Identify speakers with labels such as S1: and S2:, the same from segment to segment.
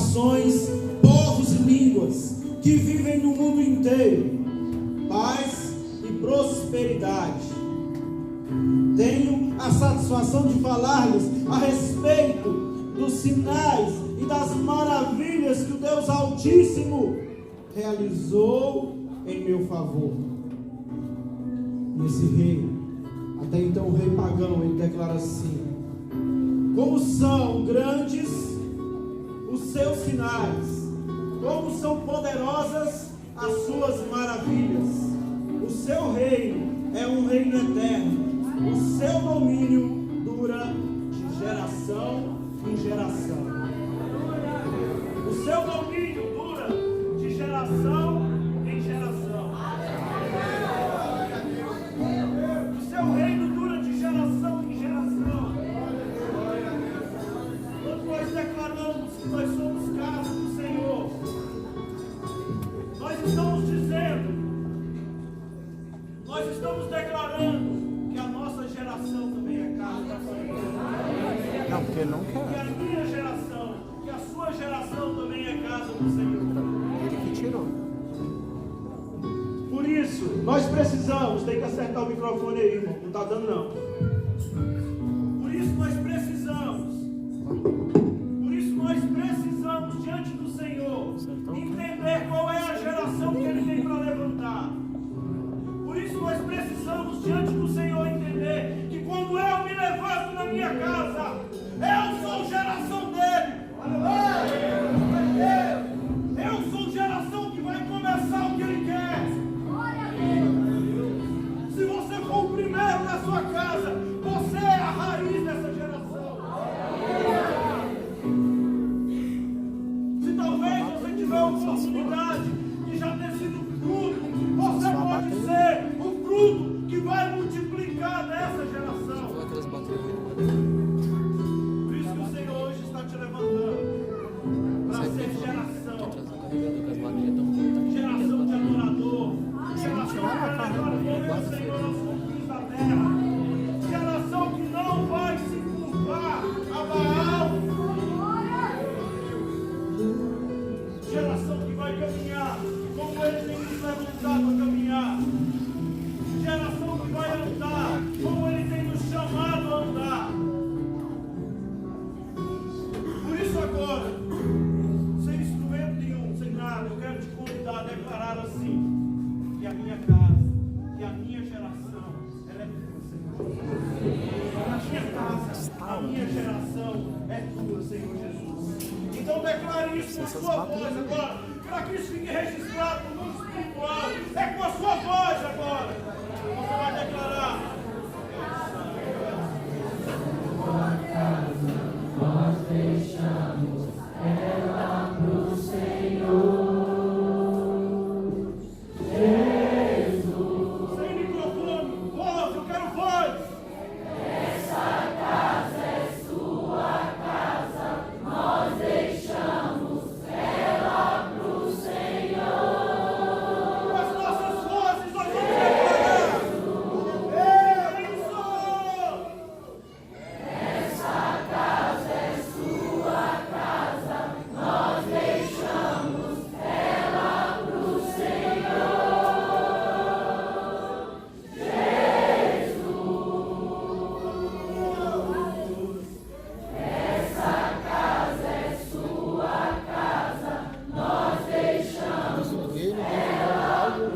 S1: nações, povos e línguas que vivem no mundo inteiro, paz e prosperidade. Tenho a satisfação de falar-lhes a respeito dos sinais e das maravilhas que o Deus Altíssimo realizou em meu favor. Esse rei, até então o rei pagão, ele declara assim: como são grandes os seus sinais, como são poderosas as suas maravilhas. O seu reino é um reino eterno, o seu domínio dura de geração em geração. O seu domínio dura de geração em geração. O seu reino dura de geração em geração. Quando nós declaramos que nós somos casa do Senhor, nós estamos dizendo, nós estamos declarando que a nossa geração também é casa da família.
S2: Não, porque não quer.
S1: Que a minha geração, que a sua geração também é casa do Senhor.
S2: Ele que tirou.
S1: Por isso, nós precisamos, tem que acertar o microfone aí, irmão, não está dando não. Por isso nós precisamos diante do Senhor entender qual é a geração que Ele tem para levantar. Por isso nós precisamos diante do Senhor entender que quando eu me levanto na minha casa, eu sou geração dele. Eu sou geração que vai começar o que Ele quer. Se você for o primeiro na sua casa, você é a raiz dessa geração. Se talvez você tiver a oportunidade de já ter sido fruto, você pode ser o fruto que vai multiplicar nessa geração. Por isso que o Senhor hoje está te levantando para ser geração de adorador, geração que vai levar o nome do Senhor aos confins da terra, geração que não vai se curvar a Baal, geração que vai caminhar como Ele tem nos levantado a caminhar, geração que vai andar como Ele tem nos chamado a andar. Por isso agora, sem instrumento nenhum, sem nada, eu quero te convidar a declarar assim: que a minha casa, que a minha geração, ela é tua, Senhor. A minha casa, a minha geração é tua, Senhor Jesus. Então declare isso com a sua voz agora, para que isso fique registrado no mundo espiritual. É com a sua voz agora. Você vai declarar.
S3: Nós deixamos ela pro Senhor. Jesus.
S1: Sem microfone, voz, eu quero voz.
S3: Essa casa é sua casa. Nós deixamos ela pro Senhor.
S1: Com as nossas vozes, nós vamos declarar. Isso!
S3: Essa casa é sua casa. Nós deixamos ela pro Senhor. Jesus. Essa casa é sua casa. Nós deixamos ela pro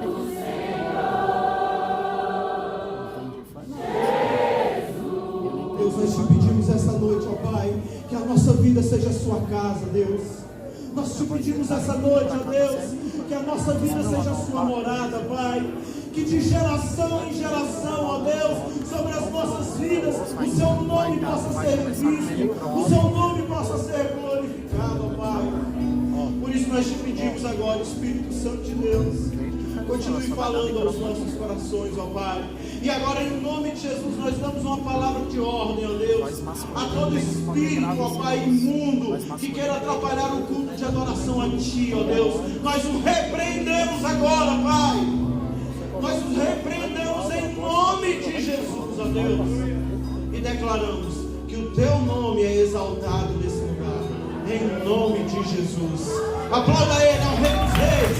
S1: Deus, nós te pedimos essa noite, ó Pai, que a nossa vida seja a sua casa, Deus. Nós te pedimos essa noite, ó Deus, que a nossa vida seja a sua morada, Pai. Que de geração em geração, ó Deus, sobre as nossas vidas, o seu nome possa ser visto, o seu nome possa ser glorificado, ó Pai. Por isso nós te pedimos agora, Espírito Santo de Deus, continue falando aos nossos corações, ó Pai. E agora, em nome de Jesus, nós damos uma palavra de ordem, ó Deus, a todo espírito, ó Pai, imundo, que queira atrapalhar o culto de adoração a Ti, ó Deus. Nós o repreendemos agora, Pai. Nós o repreendemos em nome de Jesus, ó Deus. E declaramos que o Teu nome é exaltado nesse lugar. Em nome de Jesus. Aplauda Ele, ao Rei dos Reis,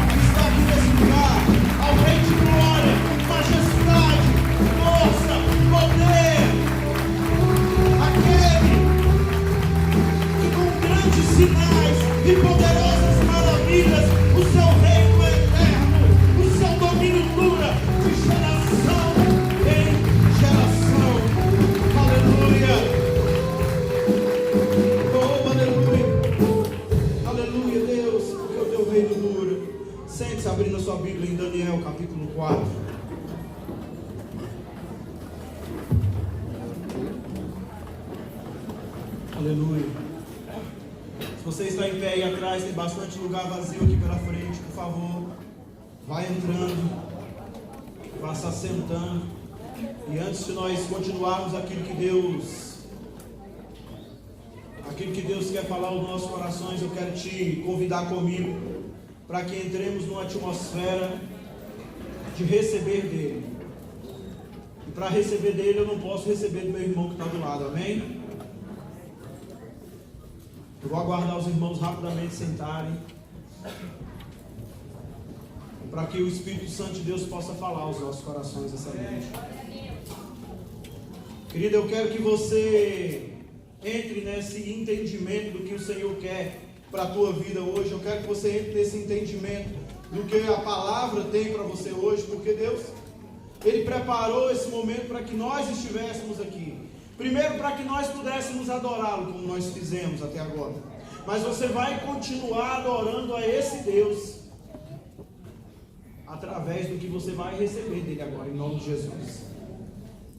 S1: que está aqui nesse lugar, ao Rei de glória, majestade, força, poder, aquele que com grandes sinais e poderosas maravilhas o seu reino é eterno, o seu domínio dura de geração em geração. Aleluia. Oh, aleluia. Aleluia, Deus, porque o teu reino dura. Sente-se abrindo a sua Bíblia em Daniel, capítulo 4. Aleluia. Se você está em pé aí atrás, tem bastante lugar vazio aqui pela frente, por favor, vai entrando, vá se assentando. E antes de nós continuarmos aquilo que Deus quer falar aos nossos corações, eu quero te convidar comigo para que entremos numa atmosfera de receber dele. E para receber dele eu não posso receber do meu irmão que está do lado, amém? Eu vou aguardar os irmãos rapidamente sentarem, para que o Espírito Santo de Deus possa falar aos nossos corações essa noite. Querido, eu quero que você entre nesse entendimento do que o Senhor quer para a tua vida hoje. Eu quero que você entre nesse entendimento do que a palavra tem para você hoje, porque Deus, Ele preparou esse momento para que nós estivéssemos aqui. Primeiro, para que nós pudéssemos adorá-lo, como nós fizemos até agora. Mas você vai continuar adorando a esse Deus através do que você vai receber dele agora, em nome de Jesus.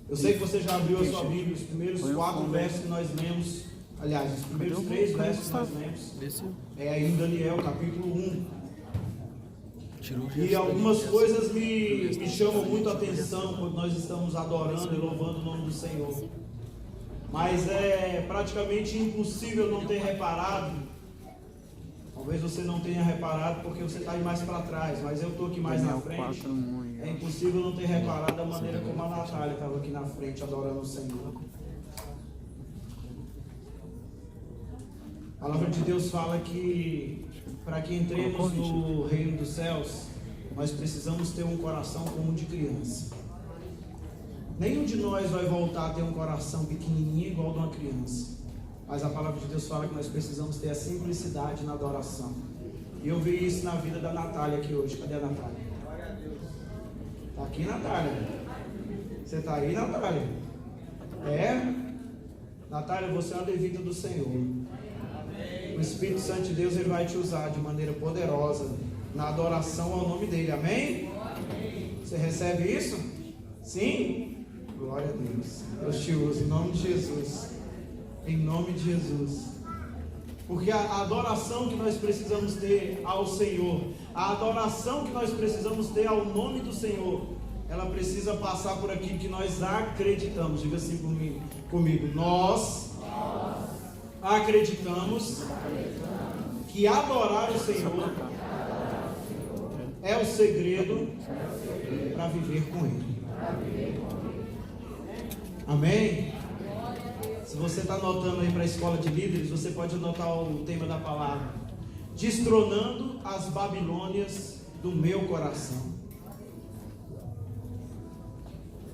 S1: Eu sei que você já abriu a sua Bíblia, os primeiros 4 versos que nós lemos, aliás, os primeiros 3 versos que nós lemos, é aí em Daniel, capítulo 1. E algumas coisas me chamam muito a atenção quando nós estamos adorando e louvando o nome do Senhor. Mas é praticamente impossível não ter reparado. Talvez você não tenha reparado porque você está aí mais para trás, mas eu estou aqui mais na frente. É impossível não ter reparado da maneira como a Natália estava aqui na frente adorando o Senhor. A palavra de Deus fala que para que entremos no reino dos céus, nós precisamos ter um coração como o de criança. Nenhum de nós vai voltar a ter um coração pequenininho igual ao de uma criança. Mas a palavra de Deus fala que nós precisamos ter a simplicidade na adoração. E eu vi isso na vida da Natália aqui hoje. Cadê a Natália? Está aqui, Natália. Você está aí, Natália? É? Natália, você é uma levita do Senhor. O Espírito Santo de Deus, Ele vai te usar de maneira poderosa na adoração ao nome dEle. Amém? Você recebe isso? Sim? Glória a Deus. Deus te usa em nome de Jesus. Em nome de Jesus. Porque a adoração que nós precisamos ter ao Senhor, a adoração que nós precisamos ter ao nome do Senhor, ela precisa passar por aquilo que nós acreditamos. Diga assim comigo. Nós acreditamos que adorar o Senhor é o segredo para viver com Ele. Amém? Se você está anotando aí para a escola de líderes, você pode anotar o tema da palavra: destronando as Babilônias do meu coração.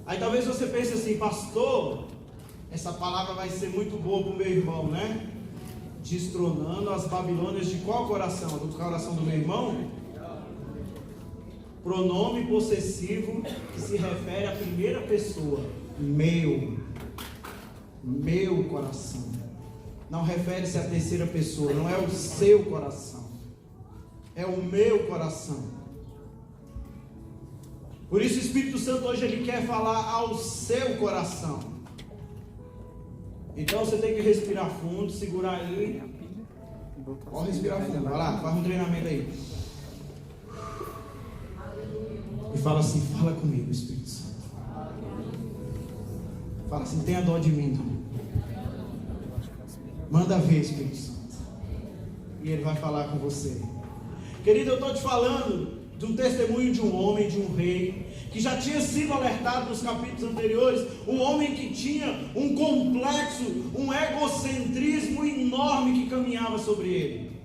S1: Aí talvez você pense assim: pastor, essa palavra vai ser muito boa para o meu irmão, né? Destronando as Babilônias de qual coração? Do coração do meu irmão? Pronome possessivo que se refere à primeira pessoa. Meu coração. Não refere-se à terceira pessoa. Não é o seu coração, é o meu coração. Por isso o Espírito Santo hoje Ele quer falar ao seu coração. Então você tem que respirar fundo, segurar aí. Pode respirar fundo. Vai lá, faz um treinamento aí. E fala assim: fala comigo, Espírito Santo. Fala assim: tenha dó de mim, então. Manda ver, Espírito Santo. E Ele vai falar com você. Querido, eu estou te falando de um testemunho de um homem, de um rei, que já tinha sido alertado nos capítulos anteriores, um homem que tinha um complexo, um egocentrismo enorme que caminhava sobre ele.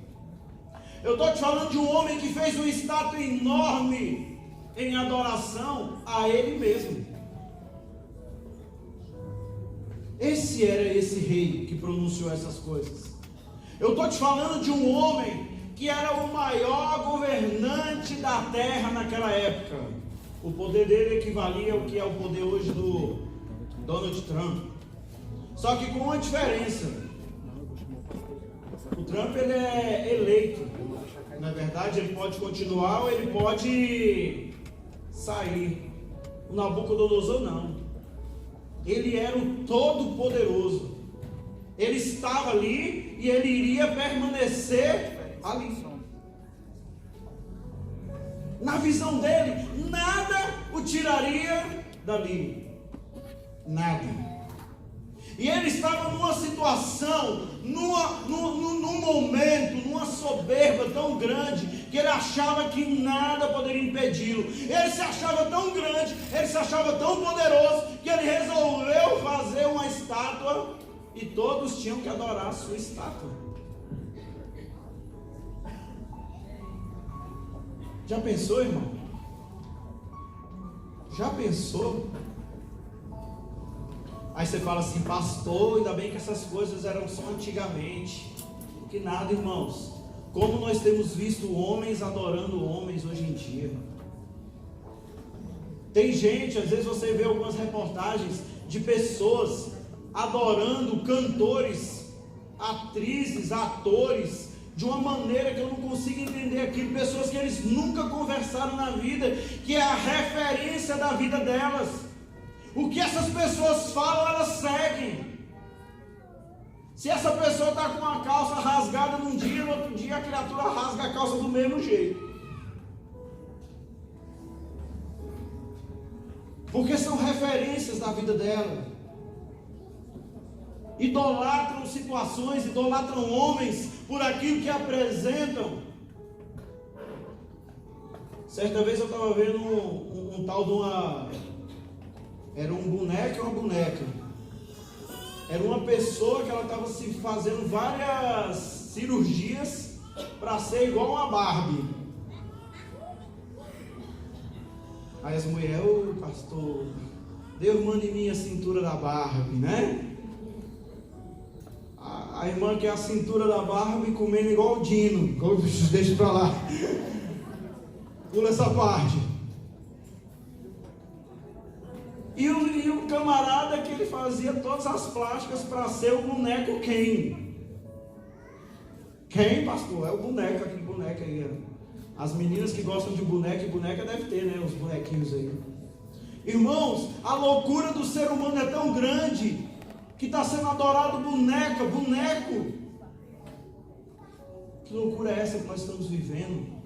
S1: Eu estou te falando de um homem que fez uma estátua enorme em adoração a ele mesmo. Esse era esse rei que pronunciou essas coisas. Eu estou te falando de um homem que era o maior governante da terra naquela época. O poder dele equivalia ao que é o poder hoje do Donald Trump. Só que com uma diferença. O Trump, ele é eleito. Na verdade, ele pode continuar ou ele pode sair. O Nabucodonosor não. Ele era o Todo-Poderoso. Ele estava ali e ele iria permanecer ali. Na visão dele, nada o tiraria dali. Nada. E ele estava numa situação, num momento, numa soberba tão grande, que ele achava que nada poderia impedi-lo. Ele se achava tão grande, ele se achava tão poderoso, que ele resolveu fazer uma estátua, e todos tinham que adorar a sua estátua. Já pensou, irmão? Já pensou? Aí você fala assim, pastor, ainda bem que essas coisas eram só antigamente. Que nada, irmãos. Como nós temos visto homens adorando homens hoje em dia. Tem gente, às vezes você vê algumas reportagens de pessoas adorando cantores, atrizes, atores, de uma maneira que eu não consigo entender aquilo. Pessoas que eles nunca conversaram na vida, que é a referência da vida delas. O que essas pessoas falam, elas seguem. Se essa pessoa está com a calça rasgada num dia, no outro dia a criatura rasga a calça do mesmo jeito. Porque são referências da vida dela. Idolatram situações, idolatram homens por aquilo que apresentam. Certa vez eu estava vendo um tal de uma... Era um boneco e uma boneca. Era uma pessoa que ela estava se fazendo várias cirurgias para ser igual uma Barbie. Aí as mulheres, ô pastor, Deus manda em mim a cintura da Barbie, né? A irmã que é a cintura da Barbie comendo igual o Dino. Deixa pra lá. Pula essa parte. E o camarada que ele fazia todas as plásticas para ser o boneco Ken. Ken, pastor, é o boneco, aquele boneco aí. As meninas que gostam de boneca e boneca devem ter, né? Os bonequinhos aí. Irmãos, a loucura do ser humano é tão grande que está sendo adorado boneco. Que loucura é essa que nós estamos vivendo?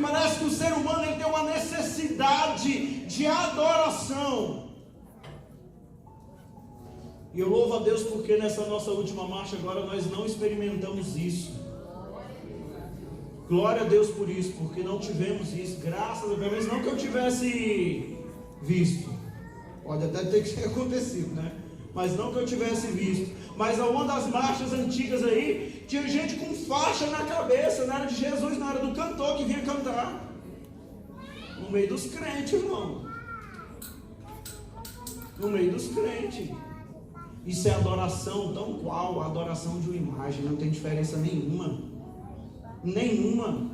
S1: Parece que o ser humano ele tem uma necessidade de adoração. E eu louvo a Deus porque nessa nossa última marcha agora nós não experimentamos isso. Glória a Deus por isso, porque não tivemos isso. Graças a Deus, não que eu tivesse visto. Pode até ter que ter acontecido, né? Mas não que eu tivesse visto. Mas a uma das marchas antigas aí, tinha gente com faixa na cabeça. Não era de Jesus, não era do cantor que vinha cantar. No meio dos crentes, irmão. No meio dos crentes. Isso é adoração, tão qual a adoração de uma imagem. Não tem diferença nenhuma. Nenhuma.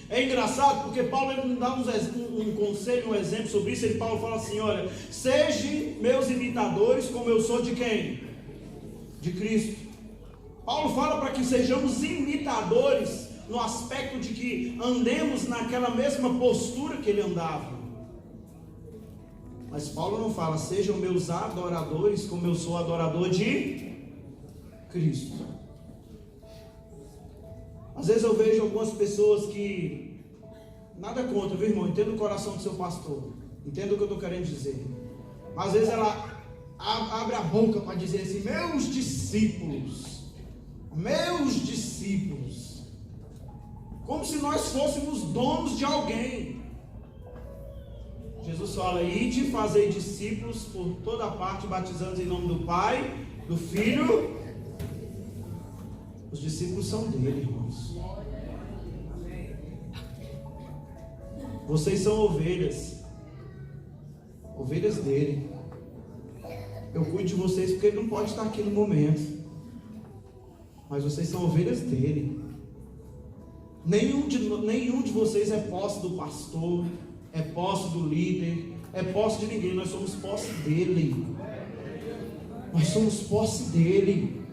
S1: É engraçado porque Paulo ele nos dá um conselho, um exemplo sobre isso. Paulo fala assim, olha, sejam meus imitadores como eu sou de quem? De Cristo. Paulo fala para que sejamos imitadores no aspecto de que andemos naquela mesma postura que ele andava. Mas Paulo não fala, sejam meus adoradores como eu sou adorador de Cristo. Às vezes eu vejo algumas pessoas que, nada contra, viu irmão, entendo o coração do seu pastor, entendo o que eu estou querendo dizer, mas às vezes ela abre a boca para dizer assim, meus discípulos, como se nós fôssemos donos de alguém. Jesus fala: ide e fazei discípulos por toda parte, batizando em nome do Pai, do Filho. Os discípulos são dele, irmãos. Vocês são ovelhas dele. Eu cuido de vocês porque ele não pode estar aqui no momento, mas vocês são ovelhas dele. Nenhum de vocês é posse do pastor, é posse do líder, é posse de ninguém. Nós somos posse dele. Nós somos posse dele.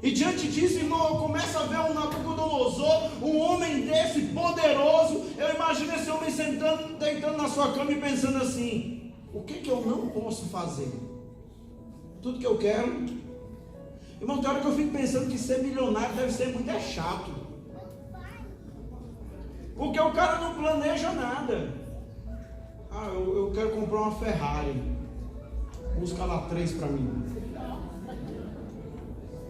S1: E diante disso, irmão, eu começo a ver um Nabucodonosor, um homem desse poderoso. Eu imagino esse homem sentando, deitando na sua cama e pensando assim: o que eu não posso fazer? Tudo que eu quero. Irmão, tem hora que eu fico pensando que ser milionário deve ser muito chato, porque o cara não planeja nada. Eu quero comprar uma Ferrari. Busca lá 3 para mim.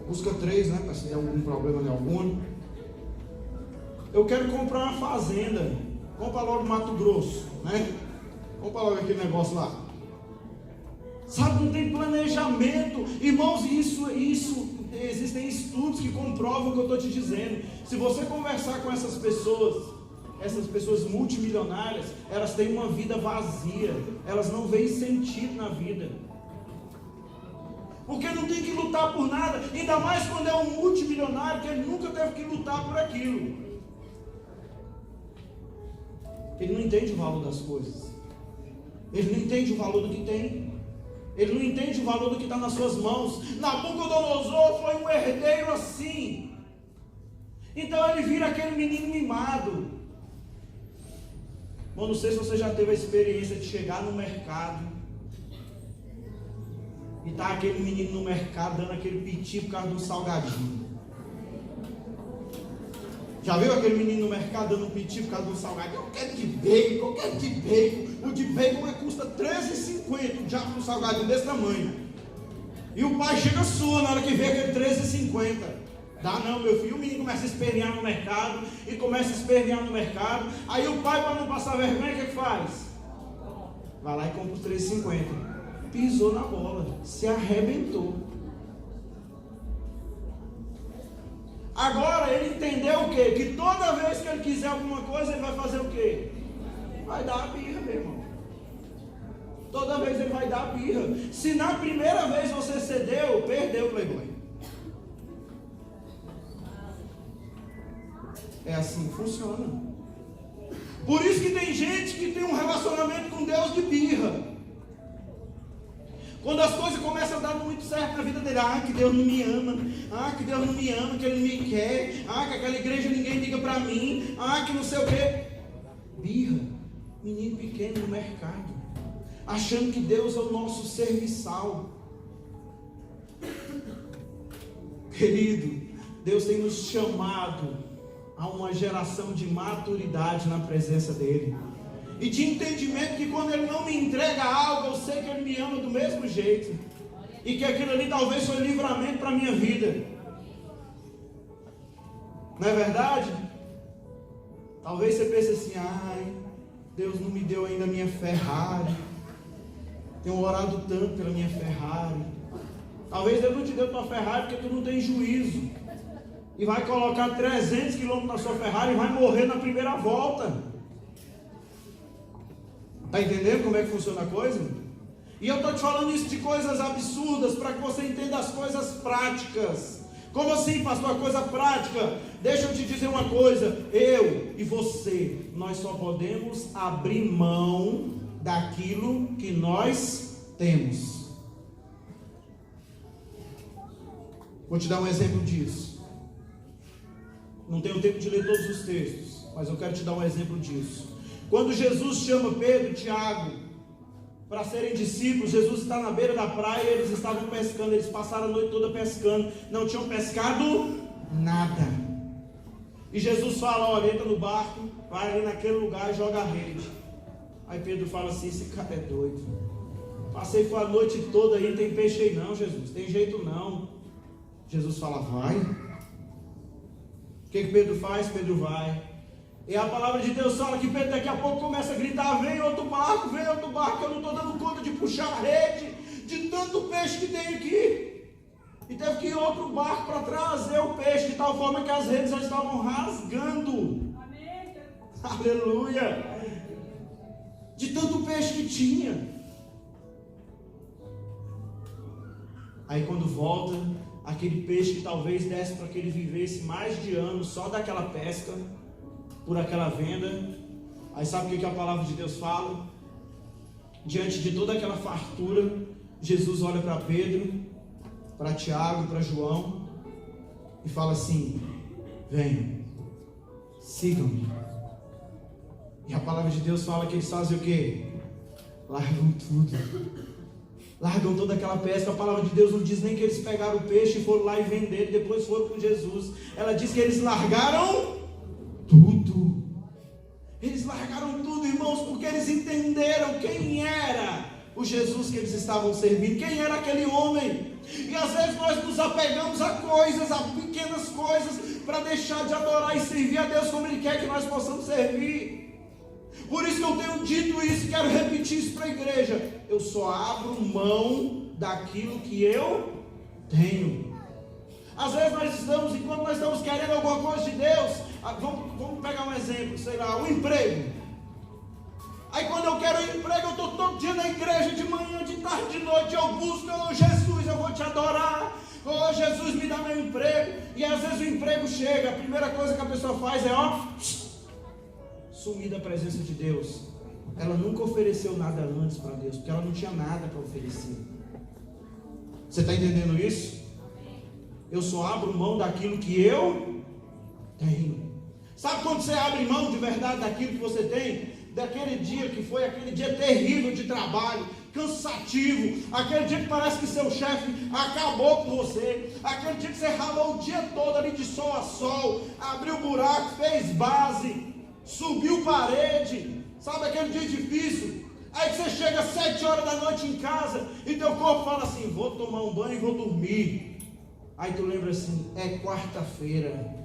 S1: Busca 3, né? Para se der algum problema em algum. Eu quero comprar uma fazenda. Compra logo Mato Grosso, né? Compra logo aquele negócio lá. Sabe, não tem planejamento. Irmãos, isso existem estudos que comprovam o que eu estou te dizendo. Se você conversar com essas pessoas multimilionárias, elas têm uma vida vazia. Elas não veem sentido na vida. Porque não tem que lutar por nada, ainda mais quando é um multimilionário que ele nunca teve que lutar por aquilo. Ele não entende o valor das coisas. Ele não entende o valor do que tem. Ele não entende o valor do que está nas suas mãos. Nabucodonosor foi um herdeiro assim. Então ele vira aquele menino mimado. Bom, não sei se você já teve a experiência de chegar no mercado e tá aquele menino no mercado dando aquele piti por causa de um salgadinho. Já viu aquele menino no mercado dando um piti por causa de um salgadinho? Eu quero de bacon, eu quero de bacon. O de bacon custa R$13,50, já um salgadinho desse tamanho. E o pai chega sua na hora que vê aquele R$13,50. Dá não, meu filho. O menino começa a espernear no mercado. E começa a espernear no mercado. Aí o pai, para não passar vergonha, o que faz? Vai lá e compra os R$13,50. Pisou na bola, se arrebentou. Agora ele entendeu o quê? Que toda vez que ele quiser alguma coisa, ele vai fazer o quê? Vai dar a birra, meu irmão. Toda vez ele vai dar a birra. Se na primeira vez você cedeu, perdeu o playboy. É assim que funciona. Por isso que tem gente que tem um relacionamento com Deus de birra. Quando as coisas começam a dar muito certo na vida dele, que Deus não me ama, que Deus não me ama, que Ele não me quer, que aquela igreja ninguém liga para mim, que não sei o quê. Birra, menino pequeno no mercado, achando que Deus é o nosso serviçal. Querido, Deus tem nos chamado a uma geração de maturidade na presença dEle. E de entendimento que quando Ele não me entrega algo, eu sei que Ele me ama do mesmo jeito. E que aquilo ali talvez foi livramento para a minha vida. Não é verdade? Talvez você pense assim: Deus não me deu ainda a minha Ferrari. Tenho orado tanto pela minha Ferrari. Talvez Deus não te deu tua Ferrari porque tu não tem juízo. E vai colocar 300 km na sua Ferrari e vai morrer na primeira volta. Está entendendo como é que funciona a coisa? E eu estou te falando isso de coisas absurdas para que você entenda as coisas práticas. Como assim, pastor? A coisa prática? Deixa eu te dizer uma coisa. Eu e você, nós só podemos abrir mão daquilo que nós temos. Vou te dar um exemplo disso. Não tenho tempo de ler todos os textos, mas eu quero te dar um exemplo disso. Quando Jesus chama Pedro e Tiago para serem discípulos, Jesus está na beira da praia, eles estavam pescando, eles passaram a noite toda pescando, não tinham pescado nada. E Jesus fala: olha, entra no barco, vai ali naquele lugar e joga a rede. Aí Pedro fala assim: esse cara é doido. Passei a noite toda aí, não tem peixe aí não, Jesus, tem jeito não. Jesus fala, vai. O que Pedro faz? Pedro vai. E a palavra de Deus fala que Pedro daqui a pouco começa a gritar, vem outro barco, que eu não estou dando conta de puxar a rede, de tanto peixe que tem aqui. E teve que ir outro barco para trazer o peixe, de tal forma que as redes já estavam rasgando. Amém. Aleluia. De tanto peixe que tinha. Aí quando volta, aquele peixe que talvez desse para que ele vivesse mais de anos só daquela pesca, por aquela venda. Aí sabe o que a palavra de Deus fala? Diante de toda aquela fartura, Jesus olha para Pedro, para Tiago, para João e fala assim, venham, sigam-me. E a palavra de Deus fala que eles fazem o quê? Largam tudo. Largam toda aquela pesca. A palavra de Deus não diz nem que eles pegaram o peixe e foram lá e venderam, e depois foram com Jesus. Ela diz que eles largaram tudo. Eles largaram tudo, irmãos, porque eles entenderam quem era o Jesus que eles estavam servindo, quem era aquele homem. E às vezes nós nos apegamos a coisas, a pequenas coisas, para deixar de adorar e servir a Deus como Ele quer que nós possamos servir. Por isso que eu tenho dito isso, quero repetir isso para a igreja. Eu só abro mão daquilo que eu tenho. Às vezes nós estamos, enquanto nós estamos querendo alguma coisa de Deus, vamos pegar um exemplo, sei lá, um emprego. Aí quando eu quero um emprego, eu estou todo dia na igreja, de manhã, de tarde, de noite, eu busco, oh Jesus, eu vou te adorar, oh Jesus, me dá meu emprego. E às vezes o emprego chega, a primeira coisa que a pessoa faz é, sumir da presença de Deus. Ela nunca ofereceu nada antes para Deus, porque ela não tinha nada para oferecer. Você está entendendo isso? Eu só abro mão daquilo que eu tenho. Sabe quando você abre mão de verdade daquilo que você tem? Daquele dia que foi aquele dia terrível de trabalho, cansativo, aquele dia que parece que seu chefe acabou com você, aquele dia que você ralou o dia todo ali de sol a sol, abriu buraco, fez base, subiu parede, sabe aquele dia difícil? Aí que você chega às 7 horas da noite em casa e teu corpo fala assim, vou tomar um banho e vou dormir. Aí tu lembra assim, é quarta-feira.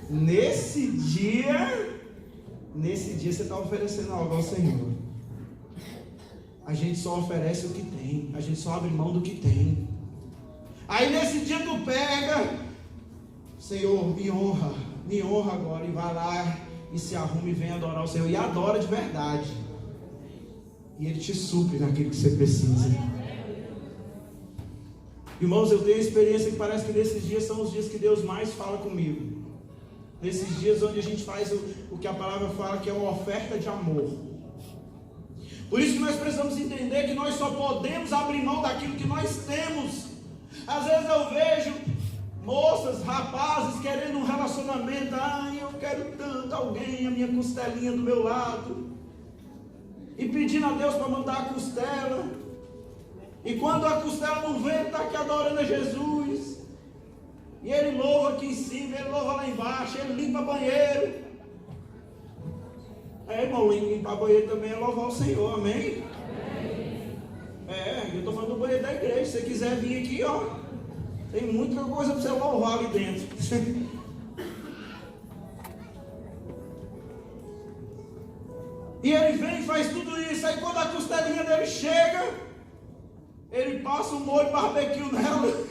S1: Nesse dia você está oferecendo algo ao Senhor. A gente só oferece o que tem, a gente só abre mão do que tem. Aí nesse dia tu pega, Senhor, me honra agora, e vai lá e se arruma e vem adorar o Senhor, e adora de verdade, e Ele te supre naquilo que você precisa. Irmãos, eu tenho a experiência que parece que nesses dias são os dias que Deus mais fala comigo. Nesses dias onde a gente faz o que a palavra fala, que é uma oferta de amor. Por isso que nós precisamos entender que nós só podemos abrir mão daquilo que nós temos. Às vezes eu vejo moças, rapazes querendo um relacionamento. Ai, eu quero tanto alguém, a minha costelinha do meu lado, e pedindo a Deus para mandar a costela. E quando a costela não vem, está aqui adorando a Jesus. E ele louva aqui em cima, ele louva lá embaixo, ele limpa banheiro. Irmão, limpar banheiro também é louvar o Senhor, amém? Eu estou falando do banheiro da igreja. Se você quiser vir aqui, ó, tem muita coisa para você louvar ali dentro. E ele vem e faz tudo isso. Aí quando a costelinha dele chega, ele passa um molho barbecue nela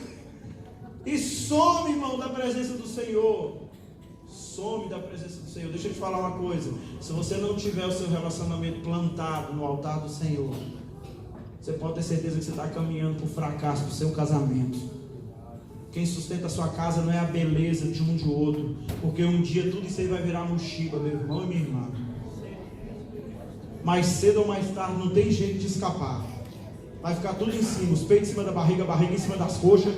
S1: e some, irmão, da presença do Senhor. Some da presença do Senhor. Deixa eu te falar uma coisa. Se você não tiver o seu relacionamento plantado no altar do Senhor, você pode ter certeza que você está caminhando para o fracasso do seu casamento. Quem sustenta a sua casa não é a beleza de um de outro, porque um dia tudo isso aí vai virar mochiba, meu irmão e minha irmã. Mais cedo ou mais tarde não tem jeito de escapar. Vai ficar tudo em cima, os peitos em cima da barriga, a barriga em cima das coxas,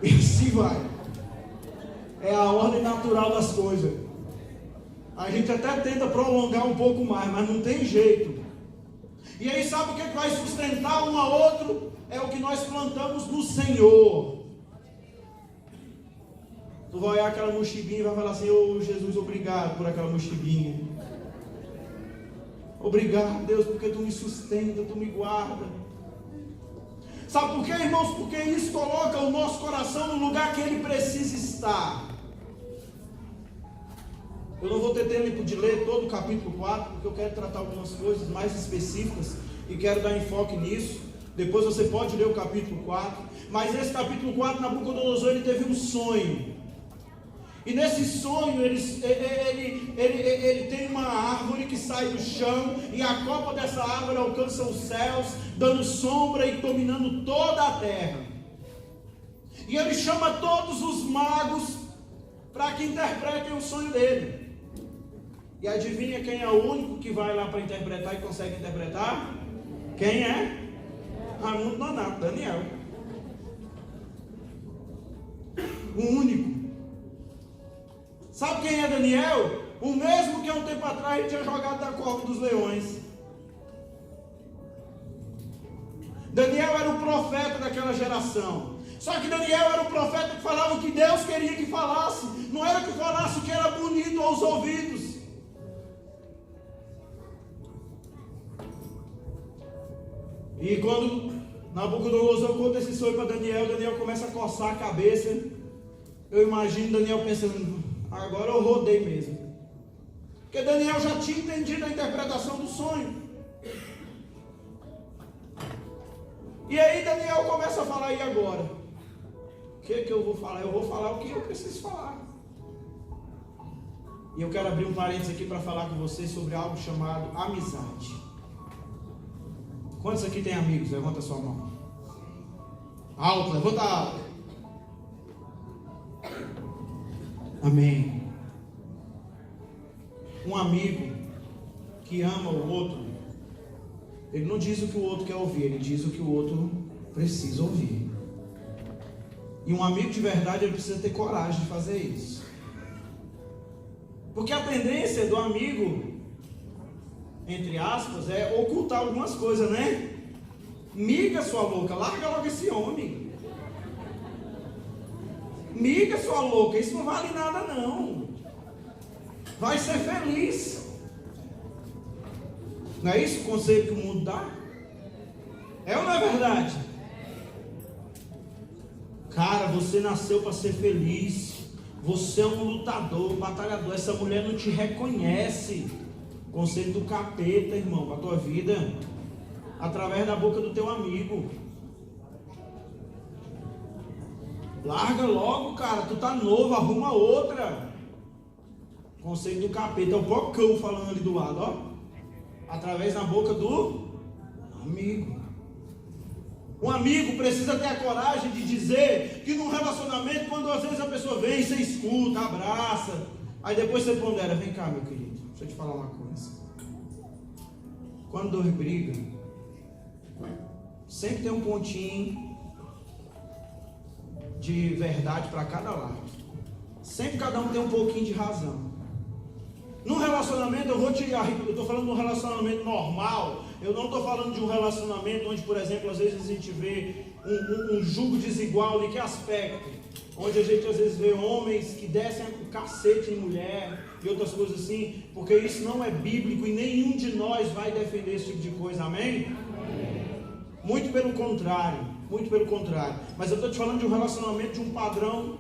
S1: e assim vai. É a ordem natural das coisas. A gente até tenta prolongar um pouco mais, mas não tem jeito. E aí sabe o que vai sustentar um ao outro? É o que nós plantamos no Senhor. Tu vai olhar aquela mochibinha e vai falar assim, ô Jesus, obrigado por aquela mochibinha. Obrigado, Deus, porque tu me sustenta, tu me guarda. Sabe por quê, irmãos? Porque isso coloca o nosso coração no lugar que ele precisa estar. Eu não vou ter tempo de ler todo o capítulo 4, porque eu quero tratar algumas coisas mais específicas e quero dar enfoque nisso. Depois você pode ler o capítulo 4. Mas nesse capítulo 4, Nabucodonosor, ele teve um sonho. E nesse sonho ele tem uma árvore que sai do chão, e a copa dessa árvore alcança os céus, dando sombra e dominando toda a terra. E ele chama todos os magos para que interpretem o sonho dele. E adivinha quem é o único que vai lá para interpretar e consegue interpretar? Quem é? Raimundo Nonato, Daniel. O único. Sabe quem é Daniel? O mesmo que há um tempo atrás ele tinha jogado da cova dos leões. Daniel era o profeta daquela geração. Só que Daniel era o profeta que falava o que Deus queria que falasse. Não era que falasse o que era bonito aos ouvidos. E quando Nabucodonosor conta esse sonho para Daniel, Daniel começa a coçar a cabeça. Eu imagino Daniel pensando, agora eu rodei mesmo. Porque Daniel já tinha entendido a interpretação do sonho. E aí Daniel começa a falar, e agora? O que eu vou falar? Eu vou falar o que eu preciso falar. E eu quero abrir um parênteses aqui para falar com vocês sobre algo chamado amizade. Quantos aqui tem amigos? Levanta a sua mão. Alto, levanta alto. Amém. Um amigo que ama o outro, ele não diz o que o outro quer ouvir, ele diz o que o outro precisa ouvir. E um amigo de verdade, ele precisa ter coragem de fazer isso. Porque a tendência do amigo, entre aspas, é ocultar algumas coisas, né? Miga, sua louca, larga logo esse homem. Miga, sua louca, isso não vale nada não. Vai ser feliz. Não é isso o conselho que o mundo dá? É ou não é verdade? Cara, você nasceu para ser feliz. Você é um lutador, um batalhador. Essa mulher não te reconhece. Conselho do capeta, irmão, para a tua vida, através da boca do teu amigo. Larga logo, cara, tu tá novo, arruma outra. Conselho do capeta, é o bocão falando ali do lado, ó. Através da boca do amigo. Um amigo precisa ter a coragem de dizer que num relacionamento, quando às vezes a pessoa vem, você escuta, abraça, aí depois você pondera, vem cá, meu querido, deixa eu te falar uma coisa. Quando dois brigam, sempre tem um pontinho de verdade para cada lado. Sempre cada um tem um pouquinho de razão. Num relacionamento, eu estou falando de um relacionamento normal. Eu não estou falando de um relacionamento onde, por exemplo, às vezes a gente vê um jugo desigual. De que aspecto? Onde a gente às vezes vê homens que descem o cacete em mulher e outras coisas assim, porque isso não é bíblico e nenhum de nós vai defender esse tipo de coisa, amém? Muito pelo contrário, muito pelo contrário. Mas eu estou te falando de um relacionamento de um padrão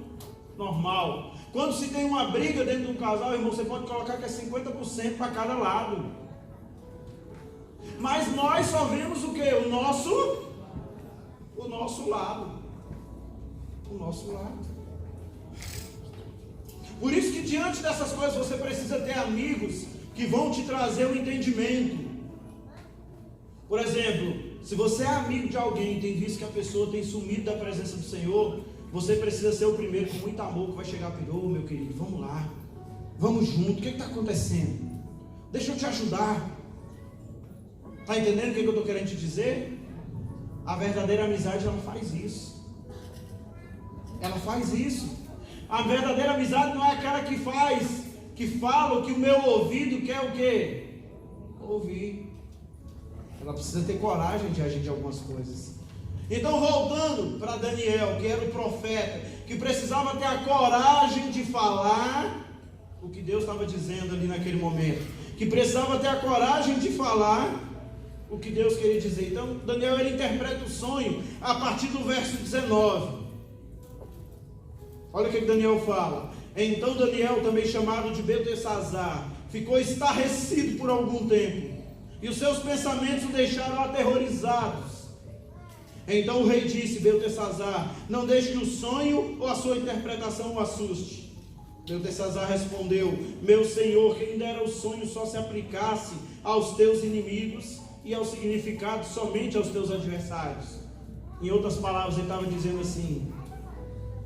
S1: normal. Quando se tem uma briga dentro de um casal, irmão, você pode colocar que é 50% para cada lado. Mas nós só vemos o que? O nosso lado. O nosso lado. Por isso que diante dessas coisas você precisa ter amigos que vão te trazer o entendimento. Por exemplo, se você é amigo de alguém e tem visto que a pessoa tem sumido da presença do Senhor, você precisa ser o primeiro com muito amor que vai chegar para ele, ô meu querido, vamos lá, vamos junto, o que está acontecendo? Deixa eu te ajudar. Está entendendo o que eu estou querendo te dizer? A verdadeira amizade, ela faz isso. Ela faz isso. A verdadeira amizade não é aquela que fala o que o meu ouvido quer o quê? Ouvir. Ela precisa ter coragem de agir de algumas coisas. Então, voltando para Daniel, que era o profeta, que precisava ter a coragem de falar o que Deus estava dizendo ali naquele momento, que precisava ter a coragem de falar o que Deus queria dizer. Então Daniel, ele interpreta o sonho a partir do verso 19. Olha o que Daniel fala. Então Daniel, também chamado de Beltesazar, ficou estarrecido por algum tempo, e os seus pensamentos o deixaram aterrorizados. Então o rei disse: Beltesazar, não deixe que o sonho ou a sua interpretação o assuste. Beltesazar respondeu: meu senhor, quem dera o sonho só se aplicasse aos teus inimigos e ao significado somente aos teus adversários. Em outras palavras, ele estava dizendo assim: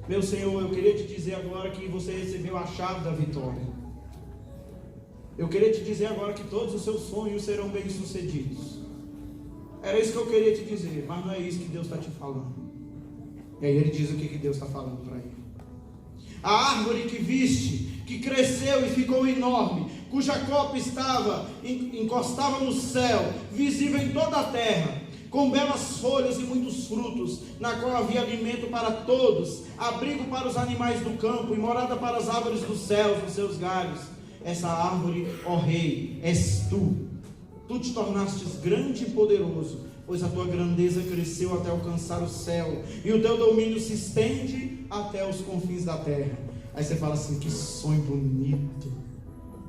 S1: meu senhor, eu queria te dizer agora que você recebeu a chave da vitória. Eu queria te dizer agora que todos os seus sonhos serão bem sucedidos. Era isso que eu queria te dizer, mas não é isso que Deus está te falando. E aí ele diz o que Deus está falando para ele. A árvore que viste, que cresceu e ficou enorme, cuja copa encostava no céu, visível em toda a terra, com belas folhas e muitos frutos, na qual havia alimento para todos, abrigo para os animais do campo e morada para as aves dos céus nos seus galhos. Essa árvore, ó rei, és tu. Tu te tornastes grande e poderoso, pois a tua grandeza cresceu até alcançar o céu, e o teu domínio se estende até os confins da terra. Aí você fala assim: que sonho bonito,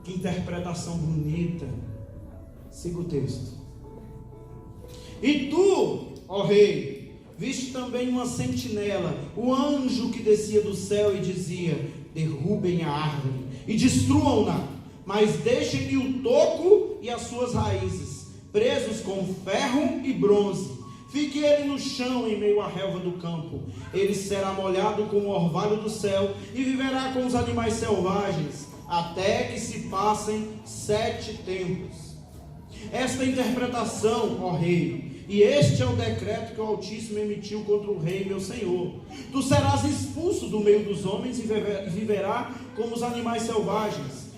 S1: que interpretação bonita. Siga o texto. E tu, ó rei, viste também uma sentinela, o anjo que descia do céu e dizia: derrubem a árvore e destruam-na, mas deixem-lhe o toco e as suas raízes, presos com ferro e bronze. Fique ele no chão em meio à relva do campo. Ele será molhado com o orvalho do céu e viverá com os animais selvagens, até que se passem 7 tempos. Esta interpretação, ó rei, e este é o decreto que o Altíssimo emitiu contra o rei, meu senhor. Tu serás expulso do meio dos homens e viverá como os animais selvagens.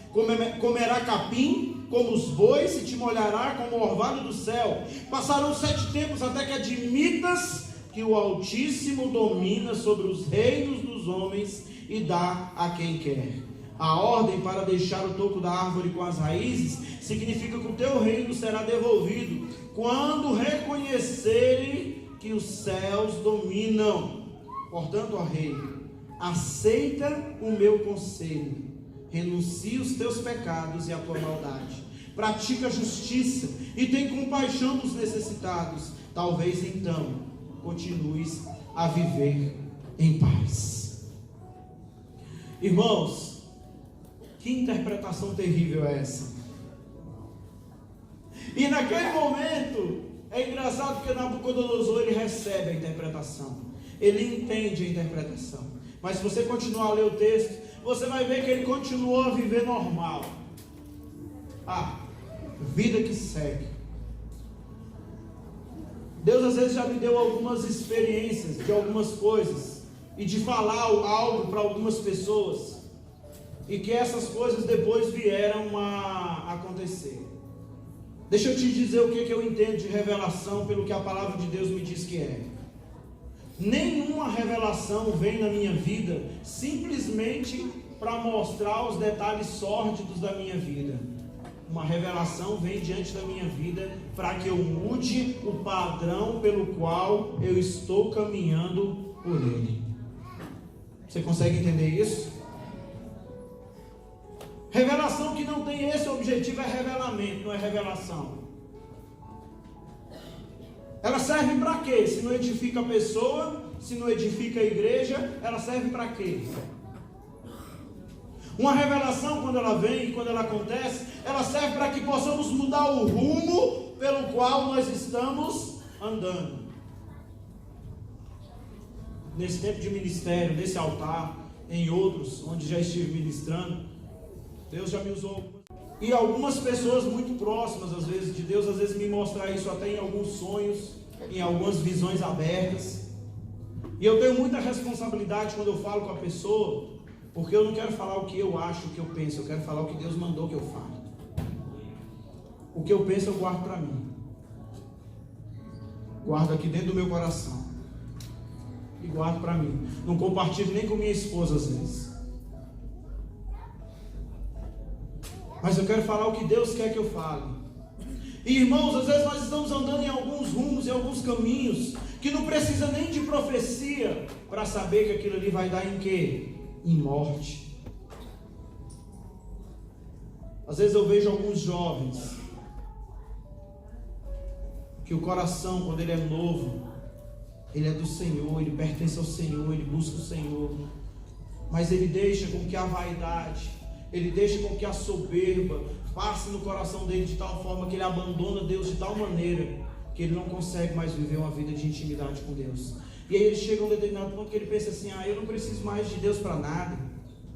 S1: Comerá capim como os bois e te molhará como o orvalho do céu. Passarão 7 tempos até que admitas que o Altíssimo domina sobre os reinos dos homens e dá a quem quer. A ordem para deixar o toco da árvore com as raízes significa que o teu reino será devolvido quando reconhecerem que os céus dominam. Portanto, ó rei, aceita o meu conselho, renuncia os teus pecados e a tua maldade, pratica a justiça e tem compaixão dos necessitados. Talvez então continues a viver em paz. Irmãos, que interpretação terrível é essa? E naquele momento, é engraçado porque Nabucodonosor, ele recebe a interpretação, ele entende a interpretação, mas se você continuar a ler o texto, você vai ver que ele continuou a viver normal. Vida que segue. Deus às vezes já me deu algumas experiências de algumas coisas, e de falar algo para algumas pessoas, e que essas coisas depois vieram a acontecer. Deixa eu te dizer o que eu entendo de revelação pelo que a palavra de Deus me diz que é. Nenhuma revelação vem na minha vida simplesmente para mostrar os detalhes sórdidos da minha vida. Uma revelação vem diante da minha vida para que eu mude o padrão pelo qual eu estou caminhando por ele. Você consegue entender isso? Revelação que não tem esse objetivo é revelamento, não é revelação. Ela serve para quê? Se não edifica a pessoa, se não edifica a igreja, ela serve para quê? Uma revelação, quando ela vem e quando ela acontece, ela serve para que possamos mudar o rumo pelo qual nós estamos andando. Nesse tempo de ministério, nesse altar, em outros, onde já estive ministrando, Deus já me usou. E algumas pessoas muito próximas, às vezes, de Deus, às vezes me mostram isso até em alguns sonhos, em algumas visões abertas. E eu tenho muita responsabilidade quando eu falo com a pessoa, porque eu não quero falar o que eu acho, o que eu penso, eu quero falar o que Deus mandou que eu fale. O que eu penso eu guardo para mim. Guardo aqui dentro do meu coração. E guardo para mim. Não compartilho nem com minha esposa às vezes. Mas eu quero falar o que Deus quer que eu fale. E irmãos, às vezes nós estamos andando em alguns rumos, em alguns caminhos, que não precisa nem de profecia para saber que aquilo ali vai dar em quê? Em morte. Às vezes eu vejo alguns jovens que o coração, quando ele é novo, ele é do Senhor, ele pertence ao Senhor, ele busca o Senhor, mas ele deixa com que a vaidade, ele deixa com que a soberba passe no coração dele de tal forma que ele abandona Deus de tal maneira que ele não consegue mais viver uma vida de intimidade com Deus. E aí ele chega a um determinado ponto que ele pensa assim: eu não preciso mais de Deus para nada,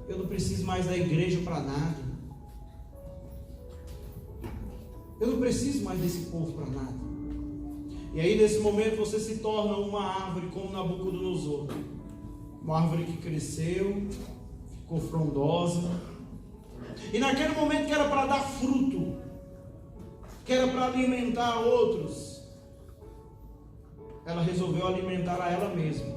S1: eu não preciso mais da igreja para nada, eu não preciso mais desse povo para nada. E aí nesse momento você se torna uma árvore como Nabucodonosor, uma árvore que cresceu, ficou frondosa, e naquele momento que era para dar fruto, que era para alimentar outros, ela resolveu alimentar a ela mesma.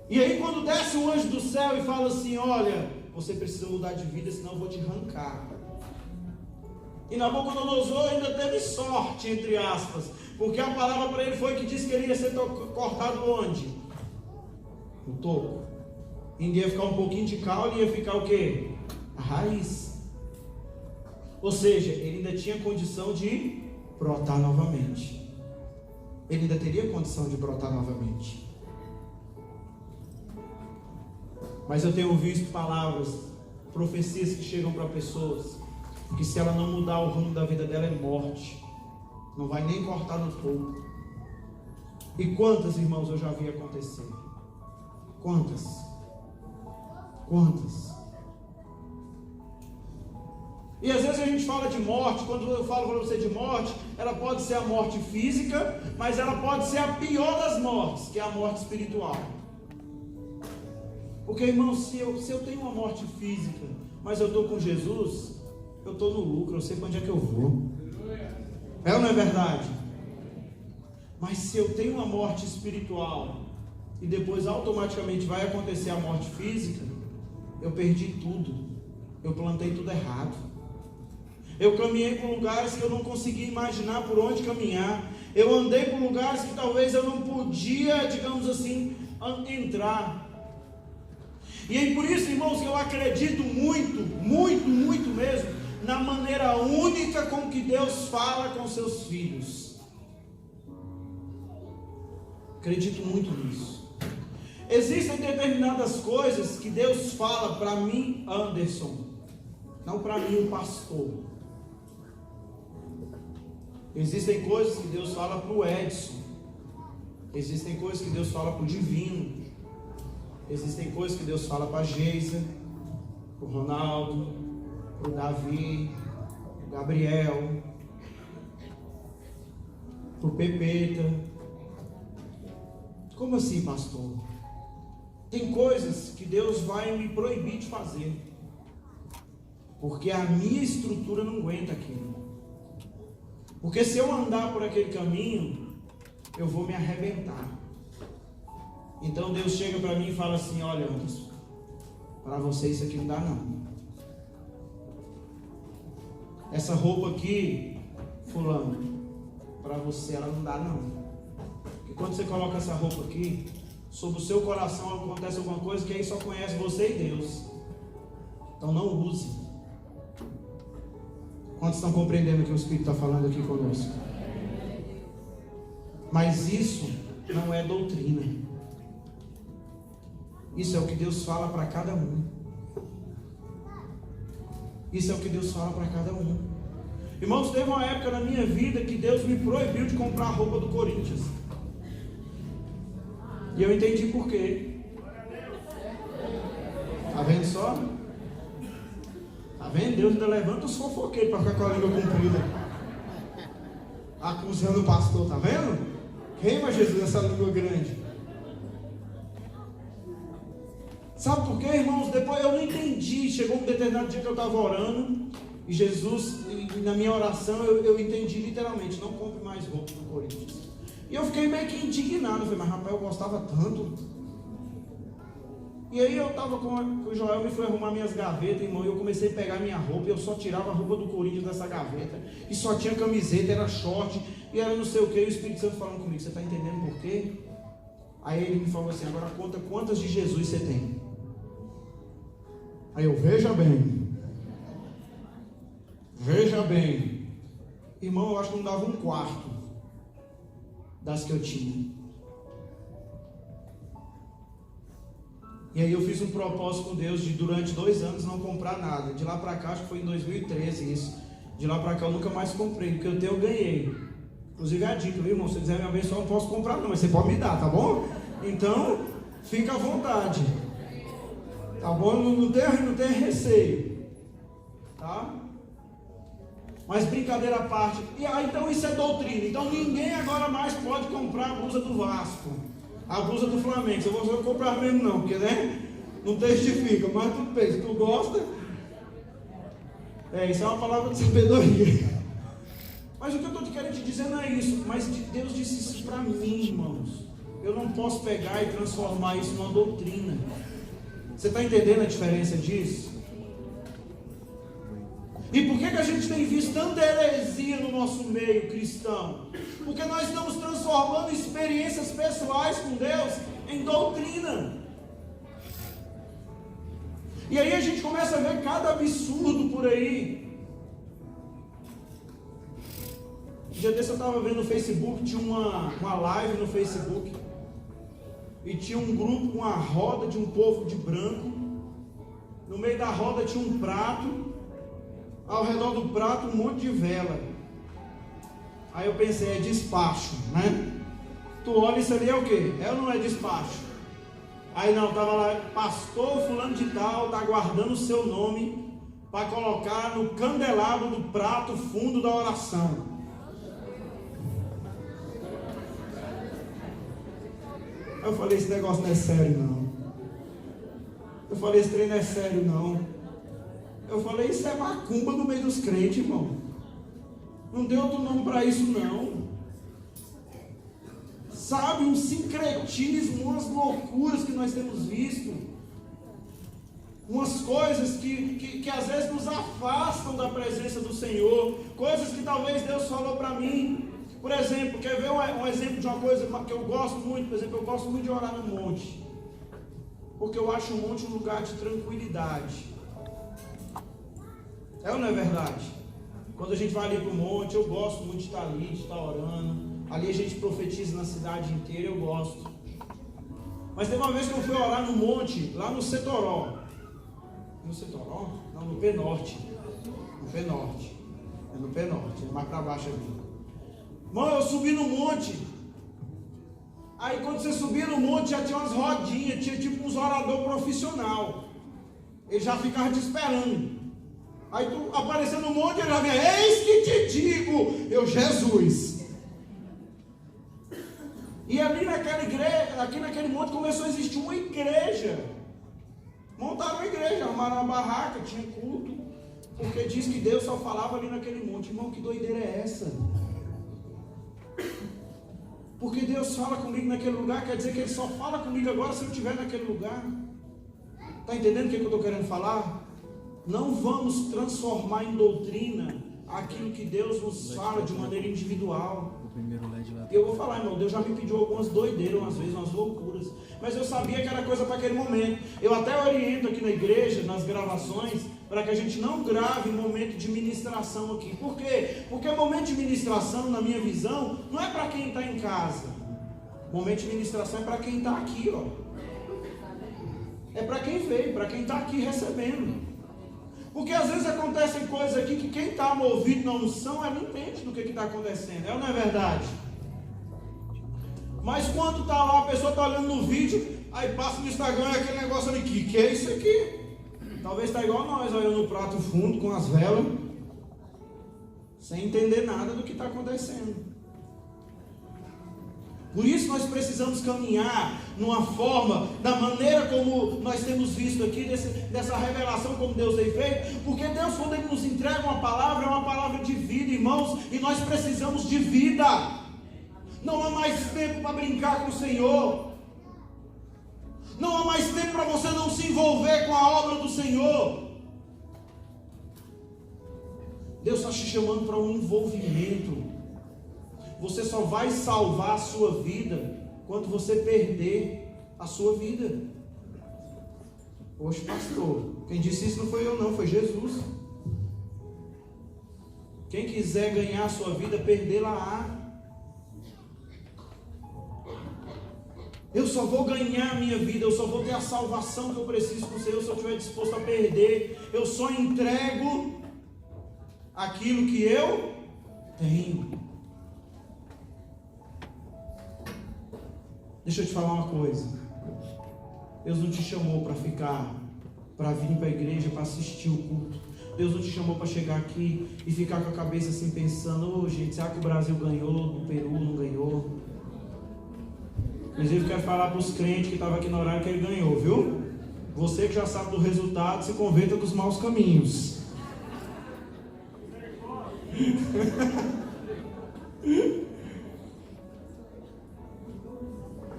S1: E aí quando desce um anjo do céu e fala assim: olha, você precisa mudar de vida, senão eu vou te arrancar. E Nabucodonosor ainda teve sorte, entre aspas, porque a palavra para ele foi que disse que ele ia ser cortado onde? No topo. Ainda ia ficar um pouquinho de caule e ia ficar o quê? A raiz. Ou seja, ele ainda tinha condição de brotar novamente. Ele ainda teria condição de brotar novamente. Mas eu tenho visto palavras, profecias que chegam para pessoas que se ela não mudar o rumo da vida dela é morte, não vai nem cortar no topo. E quantas, irmãos, eu já vi acontecer? Quantas? E às vezes a gente fala de morte. Quando eu falo para você de morte, ela pode ser a morte física, mas ela pode ser a pior das mortes, que é a morte espiritual. Porque, irmão, se eu tenho uma morte física, mas eu estou com Jesus, eu estou no lucro, eu sei para onde é que eu vou. É ou não é verdade? Mas se eu tenho uma morte espiritual e depois automaticamente vai acontecer a morte física, eu perdi tudo, eu plantei tudo errado, eu caminhei por lugares que eu não conseguia imaginar por onde caminhar, eu andei por lugares que talvez eu não podia, digamos assim, entrar. E aí por isso, irmãos, eu acredito muito mesmo na maneira única com que Deus fala com seus filhos. Acredito muito nisso. Existem determinadas coisas que Deus fala para mim, Anderson, não para mim, o pastor. Existem coisas que Deus fala para o Edson. Existem coisas que Deus fala para o Divino. Existem coisas que Deus fala para a Geisa, para o Ronaldo, para o Davi, para o Gabriel, para o Pepeta. Como assim, pastor? Tem coisas que Deus vai me proibir de fazer, porque a minha estrutura não aguenta aquilo. Porque se eu andar por aquele caminho, eu vou me arrebentar. Então Deus chega para mim e fala assim: olha, Anderson, para você isso aqui não dá não. Essa roupa aqui, fulano, para você ela não dá não. Porque quando você coloca essa roupa aqui, sobre o seu coração acontece alguma coisa que aí só conhece você e Deus. Então não use. Quantos estão compreendendo o que o Espírito está falando aqui conosco? Mas isso não é doutrina. Isso é o que Deus fala para cada um. Isso é o que Deus fala para cada um. Irmãos, teve uma época na minha vida que Deus me proibiu de comprar a roupa do Corinthians. E eu entendi por quê. Está vendo só? Está vendo? Deus ainda levanta os fofoqueiros para ficar com a língua comprida, acusando o pastor. Está vendo? Queima Jesus essa língua grande. Sabe por quê, irmãos? Depois eu não entendi. Chegou um determinado dia que eu estava orando e Jesus, na minha oração, eu entendi literalmente: não compre mais roupa do Corinthians. E eu fiquei meio que indignado. Eu falei: mas rapaz, eu gostava tanto. E aí eu estava com o Joel, me foi arrumar minhas gavetas, irmão, e eu comecei a pegar minha roupa, e eu só tirava a roupa do Corinthians dessa gaveta, e só tinha camiseta, era short, e era não sei o que, e o Espírito Santo falando comigo, você está entendendo por quê? Aí ele me falou assim, agora conta quantas de Jesus você tem. Aí eu, veja bem, irmão, eu acho que não dava um quarto das que eu tinha. E aí eu fiz um propósito com Deus de durante 2 anos não comprar nada. De lá pra cá, acho que foi em 2013 isso. De lá pra cá eu nunca mais comprei. Porque eu tenho, eu ganhei. Inclusive é a dica, viu, irmão? Se você quiser me abençoar, eu não posso comprar não, mas você pode me dar, tá bom? Então, fica à vontade. Tá bom? Não tem receio. Tá? Mas brincadeira à parte. E aí, então isso é doutrina. Então ninguém agora mais pode comprar a blusa do Vasco, a blusa do Flamengo. Eu vou comprar mesmo não, porque né, não testifica, mas tudo bem, se tu gosta. Isso é uma palavra de sabedoria. Mas o que eu estou querendo te dizer não é isso. Mas Deus disse isso para mim, irmãos. Eu não posso pegar e transformar isso numa doutrina. Você está entendendo a diferença disso? E por que a gente tem visto tanta heresia no nosso meio cristão? Porque nós estamos transformando experiências pessoais com Deus em doutrina. E aí a gente começa a ver cada absurdo por aí. Um dia desse eu estava vendo no Facebook, tinha uma live no Facebook, e tinha um grupo com a roda de um povo de branco. No meio da roda tinha um prato. Ao redor do prato um monte de vela. Aí eu pensei, é despacho, né? Tu olha, isso ali é o quê? É ou não é despacho? Aí não, estava lá, pastor fulano de tal, está guardando o seu nome para colocar no candelabro do prato fundo da oração. Eu falei, esse negócio não é sério não. Eu falei, esse trem não é sério não. Eu falei, isso é macumba no meio dos crentes, irmão. Não tem outro nome para isso, não. Sabe, um sincretismo, umas loucuras que nós temos visto. Umas coisas que às vezes nos afastam da presença do Senhor. Coisas que talvez Deus falou para mim. Por exemplo, quer ver um exemplo de uma coisa que eu gosto muito? Por exemplo, eu gosto muito de orar no monte. Porque eu acho o monte um lugar de tranquilidade. É ou não é verdade? Quando a gente vai ali para o monte, eu gosto muito de estar ali, de estar orando. Ali a gente profetiza na cidade inteira, eu gosto. Mas teve uma vez que eu fui orar no monte, lá no Setoró. No Setoró? Não, no Penorte. No Penorte. É no Penorte, é mais para baixo ali. Mano, eu subi no monte. Aí quando você subia no monte, já tinha umas rodinhas, tinha tipo uns orador profissional. Ele já ficava te esperando. Aí tu apareceu no monte, ele já vinha, eis que te digo, eu, Jesus. E ali naquela igreja, aqui naquele monte começou a existir uma igreja. Montaram uma igreja, arrumaram uma barraca, tinha culto. Porque diz que Deus só falava ali naquele monte. Irmão, que doideira é essa? Porque Deus fala comigo naquele lugar, quer dizer que Ele só fala comigo agora se eu estiver naquele lugar. Está entendendo o que eu estou querendo falar? Não vamos transformar em doutrina aquilo que Deus nos fala de maneira individual. Eu vou falar, irmão, Deus já me pediu algumas doideiras, umas vezes, umas loucuras. Mas eu sabia que era coisa para aquele momento. Eu até oriento aqui na igreja, nas gravações, para que a gente não grave momento de ministração aqui. Por quê? Porque momento de ministração, na minha visão, não é para quem está em casa. Momento de ministração é para quem está aqui, ó. É para quem veio, para quem está aqui recebendo. Porque às vezes acontecem coisas aqui que quem está movido na unção, ela entende do que está acontecendo. É ou não é verdade? Mas quando está lá, a pessoa está olhando no vídeo, aí passa no Instagram e aquele negócio ali, que é isso aqui? Talvez está igual nós, olhando no prato fundo com as velas, sem entender nada do que está acontecendo. Por isso nós precisamos caminhar numa forma, da maneira como nós temos visto aqui, dessa revelação como Deus tem feito, porque Deus, quando Ele nos entrega uma palavra, é uma palavra de vida, irmãos, e nós precisamos de vida. Não há mais tempo para brincar com o Senhor. Não há mais tempo para você não se envolver com a obra do Senhor. Deus está te chamando para um envolvimento. Você só vai salvar a sua vida quando você perder a sua vida. Poxa, pastor, quem disse isso não foi eu não, foi Jesus. Quem quiser ganhar a sua vida, perdê-la-á. Eu só vou ganhar a minha vida, eu só vou ter a salvação que eu preciso com o Senhor se eu estiver disposto a perder. Eu só entrego aquilo que eu tenho. Deixa eu te falar uma coisa. Deus não te chamou para vir para a igreja para assistir o culto. Deus não te chamou para chegar aqui e ficar com a cabeça assim pensando: gente, será que o Brasil ganhou? O Peru não ganhou? Inclusive quero falar para os crentes que estavam aqui no horário que ele ganhou, viu? Você que já sabe do resultado, se converta dos maus caminhos.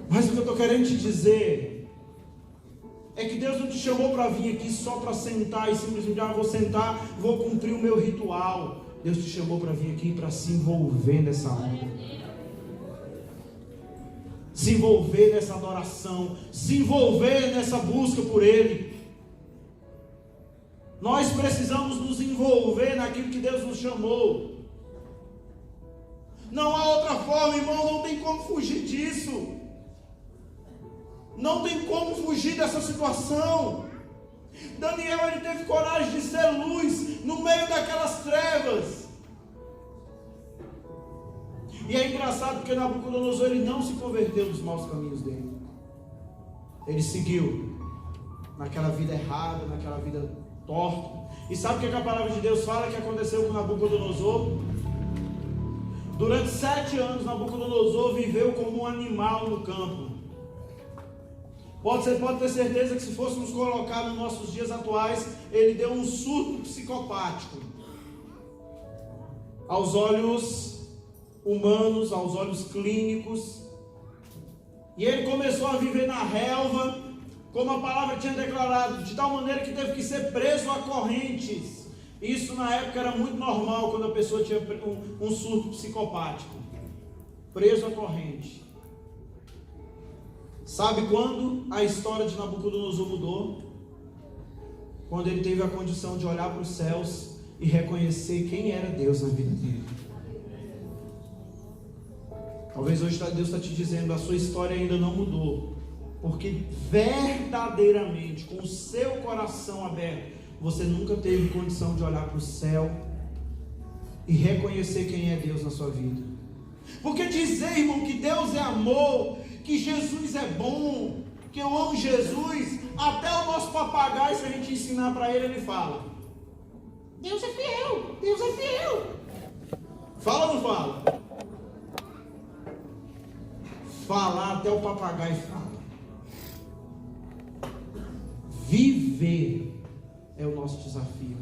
S1: Mas o que eu estou querendo te dizer é que Deus não te chamou para vir aqui só para sentar e simplesmente, vou sentar, vou cumprir o meu ritual. Deus te chamou para vir aqui para se envolver nessa obra. Se envolver nessa adoração, se envolver nessa busca por Ele. Nós precisamos nos envolver naquilo que Deus nos chamou. Não há outra forma, irmão, não tem como fugir disso. Não tem como fugir dessa situação. Daniel, ele teve coragem de ser luz no meio daquelas trevas. E é engraçado porque Nabucodonosor, ele não se converteu dos maus caminhos dele. Ele seguiu naquela vida errada, naquela vida torta. E sabe o que a palavra de Deus fala que aconteceu com Nabucodonosor? Durante 7 anos Nabucodonosor viveu como um animal no campo. Você pode ter certeza que se fôssemos colocar nos nossos dias atuais, ele deu um surto psicopático. Aos olhos humanos, aos olhos clínicos. E ele começou a viver na relva, como a palavra tinha declarado, de tal maneira que teve que ser preso a correntes. Isso na época era muito normal, quando a pessoa tinha um surto psicopático. Preso a corrente. Sabe quando a história de Nabucodonosor mudou? Quando ele teve a condição de olhar para os céus e reconhecer quem era Deus na vida dele. Talvez hoje Deus está te dizendo: a sua história ainda não mudou, porque verdadeiramente, com o seu coração aberto, você nunca teve condição de olhar para o céu e reconhecer quem é Deus na sua vida. Porque dizer, irmão, que Deus é amor, que Jesus é bom, que eu amo Jesus, até o nosso papagaio, se a gente ensinar para ele, ele fala: Deus é fiel, Deus é fiel. Fala ou não fala? Falar, até o papagaio fala. Viver é o nosso desafio.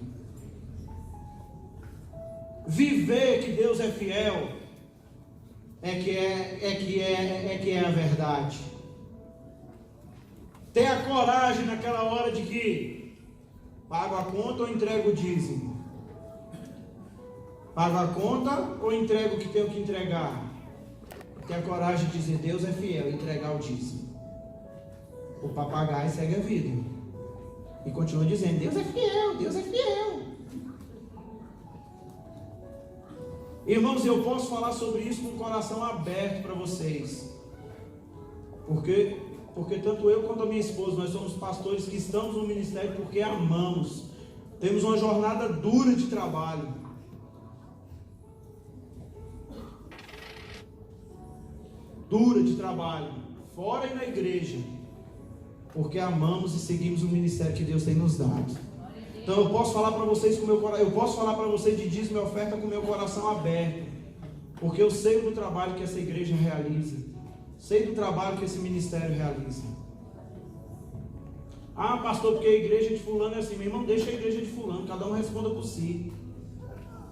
S1: Viver que Deus é fiel é que é a verdade. Ter a coragem naquela hora de que pago a conta ou entrego o dízimo? Pago a conta ou entrego o que tenho que entregar? Ter a coragem de dizer: Deus é fiel, e entregar o dízimo. O papagaio segue a vida e continua dizendo: Deus é fiel, Deus é fiel. Irmãos, eu posso falar sobre isso com o coração aberto para vocês, porque tanto eu quanto a minha esposa, nós somos pastores que estamos no ministério porque amamos. Temos uma jornada dura de trabalho. Dura de trabalho, fora e na igreja, porque amamos e seguimos o ministério que Deus tem nos dado. Então eu posso falar para vocês com meu coração, eu posso falar para vocês de dízimo e oferta com meu coração aberto, porque eu sei do trabalho que essa igreja realiza, sei do trabalho que esse ministério realiza. Ah, pastor, porque a igreja de fulano é assim. Meu irmão, deixa a igreja de fulano, cada um responda por si.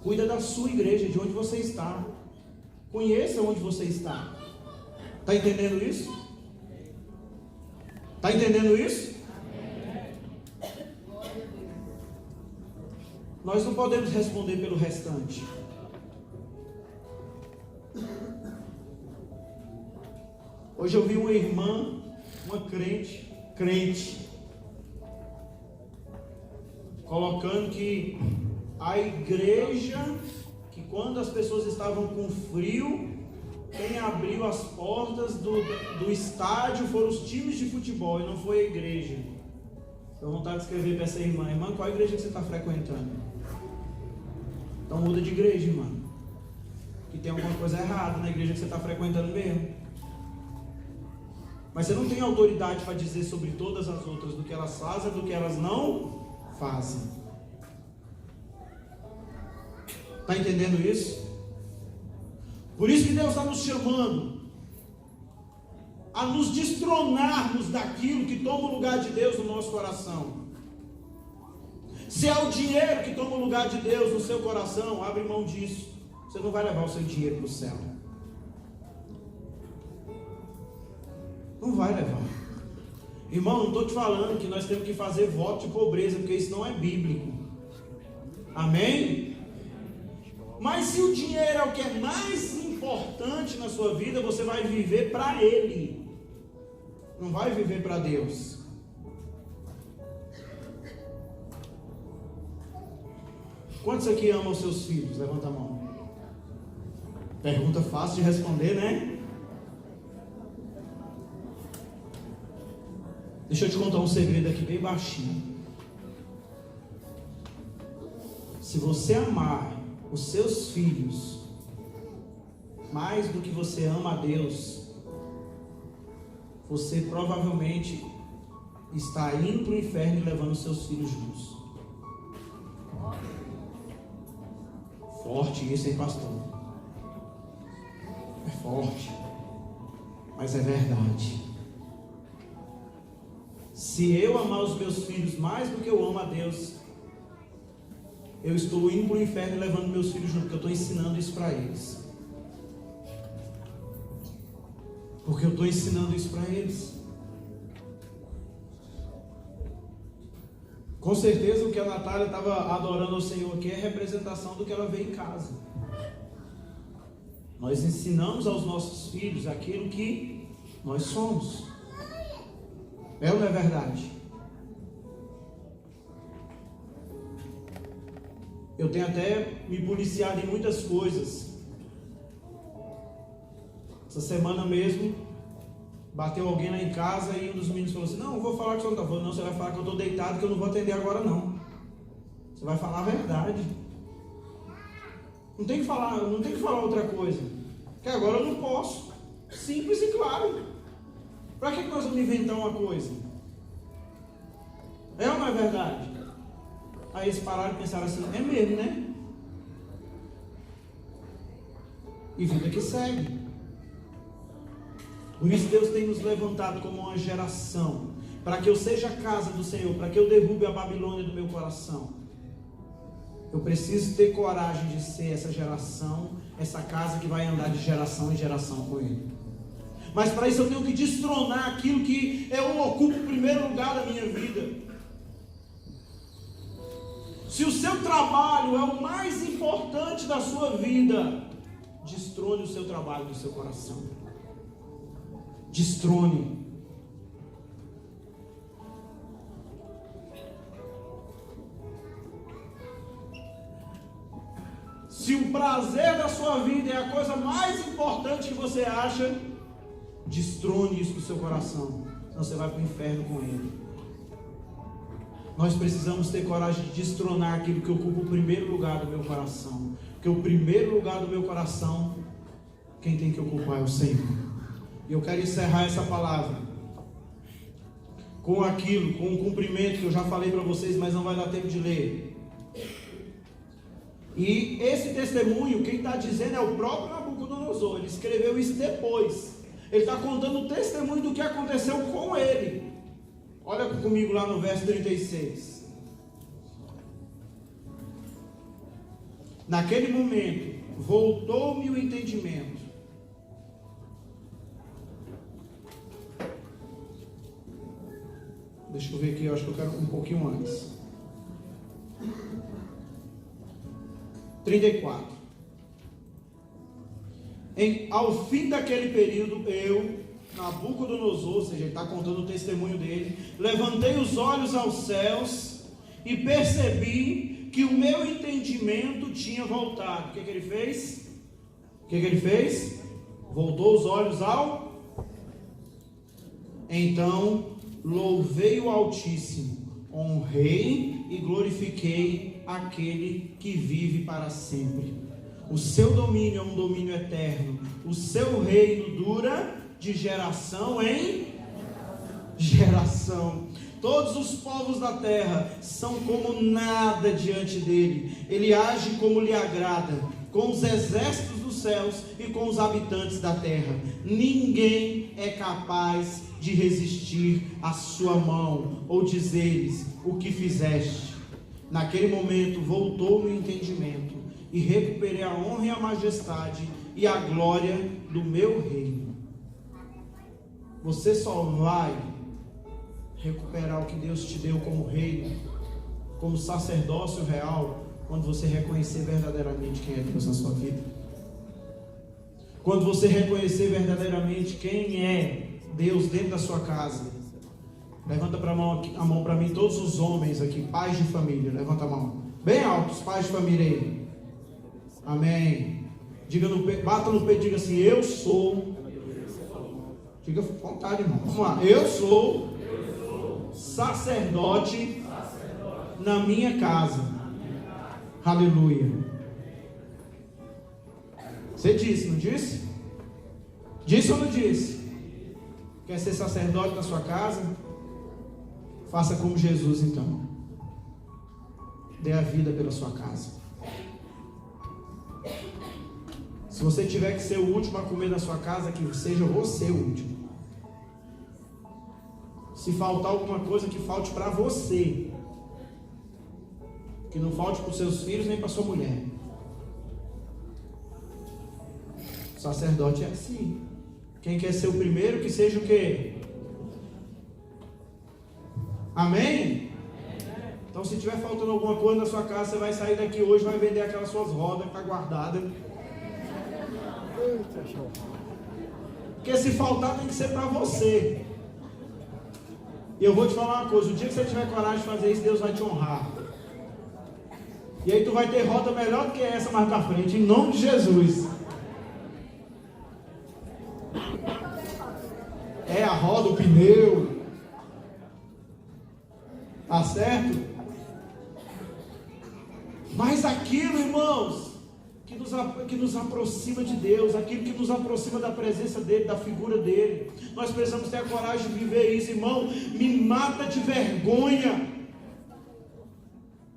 S1: Cuida da sua igreja, de onde você está. Conheça onde você está. Está entendendo isso? Está entendendo isso? Nós não podemos responder pelo restante. Hoje eu vi uma irmã, uma crente, colocando que a igreja, que quando as pessoas estavam com frio, quem abriu as portas do estádio foram os times de futebol e não foi a igreja. Estou vontade de escrever para essa irmã, qual igreja que você está frequentando? Então muda de igreja, irmã. Que tem alguma coisa errada na igreja que você está frequentando mesmo. Mas você não tem autoridade para dizer sobre todas as outras, do que elas fazem, do que elas não fazem. Está entendendo isso? Por isso que Deus está nos chamando a nos destronarmos daquilo que toma o lugar de Deus no nosso coração. Se é o dinheiro que toma o lugar de Deus no seu coração, abre mão disso. Você não vai levar o seu dinheiro para o céu. Não vai levar. Irmão, não estou te falando que nós temos que fazer voto de pobreza, porque isso não é bíblico. Amém? Mas se o dinheiro é o que é mais importante na sua vida, você vai viver para ele. Não vai viver para Deus. Quantos aqui amam os seus filhos? Levanta a mão. Pergunta fácil de responder, né? Deixa eu te contar um segredo aqui bem baixinho. Se você amar os seus filhos mais do que você ama a Deus, você provavelmente está indo para o inferno e levando os seus filhos juntos. Forte isso, hein, pastor? É forte, mas é verdade. Se eu amar os meus filhos mais do que eu amo a Deus, eu estou indo para o inferno e levando meus filhos junto, porque eu estou ensinando isso para eles. Porque eu estou ensinando isso para eles. Com certeza o que a Natália estava adorando ao Senhor aqui é representação do que ela vê em casa. Nós ensinamos aos nossos filhos aquilo que nós somos. É ou não é verdade? Eu tenho até me policiado em muitas coisas. Essa semana mesmo, bateu alguém lá em casa e um dos meninos falou assim: não, eu vou falar que você não está falando. Não, você vai falar que eu estou deitado, que eu não vou atender agora não. Você vai falar a verdade. Não tem que falar outra coisa. Que agora eu não posso. Simples e claro. Para que nós vamos inventar uma coisa? É ou não é verdade? Aí eles pararam e pensaram assim: é mesmo, né? E vida que segue. Por isso Deus tem nos levantado como uma geração, para que eu seja a casa do Senhor, para que eu derrube a Babilônia do meu coração. Eu preciso ter coragem de ser essa geração, essa casa que vai andar de geração em geração com Ele. Mas para isso eu tenho que destronar aquilo que eu ocupo o primeiro lugar da minha vida. Se o seu trabalho é o mais importante da sua vida, destrone o seu trabalho do seu coração. Destrone. Se o prazer da sua vida é a coisa mais importante que você acha, destrone isso do seu coração, senão você vai para o inferno com ele. Nós precisamos ter coragem de destronar aquilo que ocupa o primeiro lugar do meu coração, porque o primeiro lugar do meu coração, quem tem que ocupar é o Senhor. E eu quero encerrar essa palavra com um cumprimento que eu já falei para vocês, mas não vai dar tempo de ler. E esse testemunho, quem está dizendo é o próprio Nabucodonosor. Ele escreveu isso depois. Ele está contando o testemunho do que aconteceu com ele. Olha comigo lá no verso 36. Naquele momento, voltou-me o entendimento. eu ver aqui, eu acho que eu quero um pouquinho antes. 34. Ao fim daquele período, eu, Nabucodonosor, ou seja, ele está contando o testemunho dele, levantei os olhos aos céus e percebi que o meu entendimento tinha voltado. O que ele fez? Voltou os olhos ao... Então, louvei o Altíssimo, honrei e glorifiquei aquele que vive para sempre. O seu domínio é um domínio eterno, o seu reino dura de geração em geração. Todos os povos da terra são como nada diante dele. Ele age como lhe agrada, com os exércitos dos céus e com os habitantes da terra. Ninguém é capaz de resistir à sua mão ou dizer-lhes o que fizeste. Naquele momento voltou meu entendimento e recuperei a honra e a majestade e a glória do meu reino. Você só vai recuperar o que Deus te deu como reino, como sacerdócio real, quando você reconhecer verdadeiramente quem é Deus na sua vida. Quando você reconhecer verdadeiramente quem é Deus dentro da sua casa. Levanta a mão para mim, todos os homens aqui, pais de família, levanta a mão bem alto, os pais de família aí. Amém. Diga no peito, bata no peito e diga assim: eu sou. Diga com vontade, irmão. Vamos lá. Eu sou sacerdote na minha casa. Aleluia. Você disse, não disse? Disse ou não disse? Quer ser sacerdote na sua casa? Faça como Jesus, então. Dê a vida pela sua casa. Se você tiver que ser o último a comer na sua casa, que seja você o último. Se faltar alguma coisa, que falte para você. Que não falte para os seus filhos nem para sua mulher. O sacerdote é assim. Quem quer ser o primeiro, que seja o quê? Amém? Então, se tiver faltando alguma coisa na sua casa, você vai sair daqui hoje, vai vender aquelas suas rodas que está guardada. Porque se faltar, tem que ser para você. E eu vou te falar uma coisa: o dia que você tiver coragem de fazer isso, Deus vai te honrar. E aí tu vai ter roda melhor do que essa mais para frente, em nome de Jesus. É a roda, o pneu. Tá certo? Mas aquilo, irmãos, que nos aproxima de Deus, aquilo que nos aproxima da presença dEle, da figura dEle, nós precisamos ter a coragem de viver isso, irmão. Me mata de vergonha.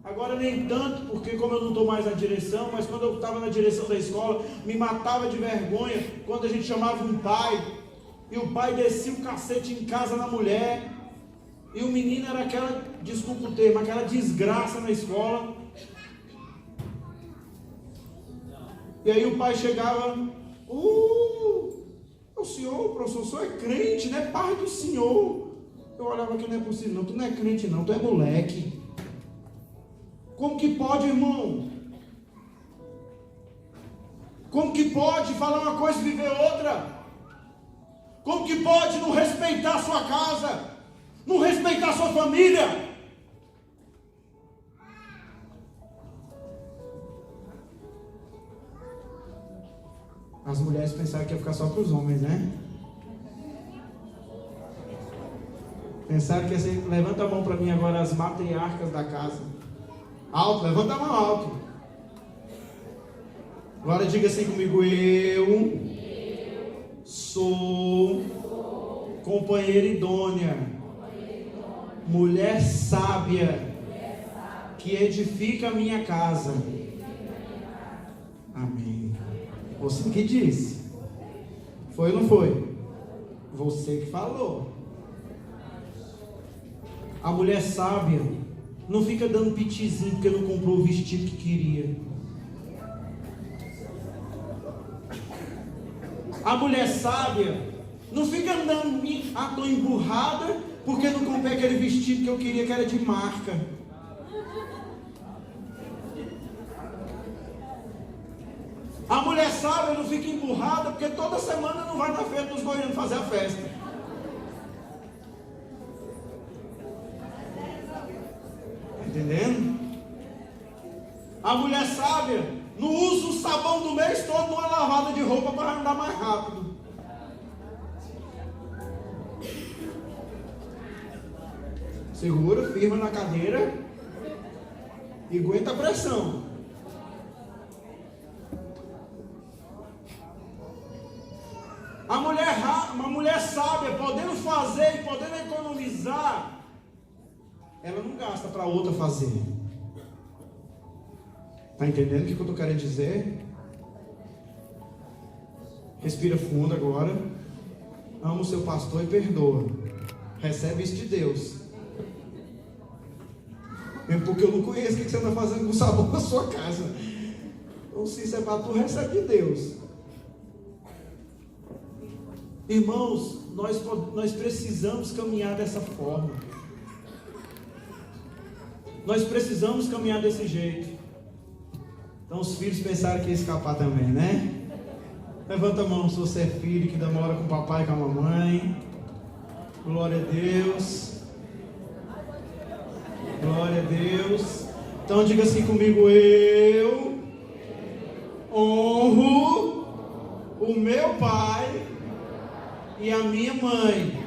S1: Agora nem tanto, porque como eu não estou mais na direção, mas quando eu estava na direção da escola, me matava de vergonha quando a gente chamava um pai, e o pai descia o cacete em casa na mulher, e o menino era aquela, desculpa o termo, aquela desgraça na escola. E aí o pai chegava: o senhor, professor, o senhor é crente, né? Pai do senhor. Eu olhava que não é possível, não, tu não é crente não, tu é moleque. Como que pode, irmão? Como que pode falar uma coisa e viver outra? Como que pode não respeitar a sua casa? Não respeitar a sua família? As mulheres pensaram que ia ficar só para os homens, né? Pensaram que ia ser... Levanta a mão para mim agora, as matriarcas da casa. Alto, levanta a mão alto. Agora diga assim comigo: eu sou companheira idônea, mulher sábia, que edifica a minha casa. Amém. Você que disse. Foi ou não foi? Você que falou. A mulher sábia não fica dando pitizinho porque não comprou o vestido que queria. A mulher sábia não fica andando, estou emburrada Por que não comprei aquele vestido que eu queria, que era de marca? A mulher sábia não fica emburrada porque toda semana não vai na feira dos goianos fazer a festa. Tá entendendo? A mulher sábia não usa o sabão do mês todo numa lavada de roupa para andar mais rápido. Segura, firma na cadeira e aguenta a pressão. Uma mulher sábia, podendo fazer e podendo economizar, ela não gasta para outra fazer. Está entendendo o que eu estou querendo dizer? Respira fundo agora. Ama o seu pastor e perdoa. Recebe isso de Deus. Mesmo porque eu não conheço o que você está fazendo com sabão na sua casa. Então, se isso é para tu, recebe de Deus. Irmãos, nós precisamos caminhar dessa forma. Nós precisamos caminhar desse jeito. Então os filhos pensaram que ia escapar também, né? Levanta a mão se você é filho que namora com o papai e com a mamãe. Glória a Deus. Glória a Deus. Então diga assim comigo: eu honro o meu pai e a minha mãe.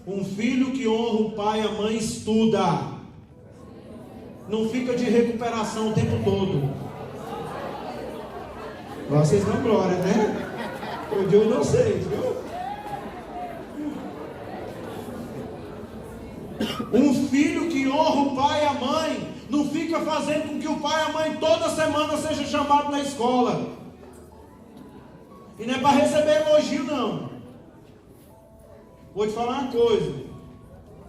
S1: Um filho que honra o pai e a mãe estuda. Não fica de recuperação o tempo todo. Vocês dão glória, né? Eu digo vocês, viu? Um filho que honra o pai e a mãe não fica fazendo com que o pai e a mãe toda semana seja chamado na escola. E não é para receber elogio, não. Vou te falar uma coisa.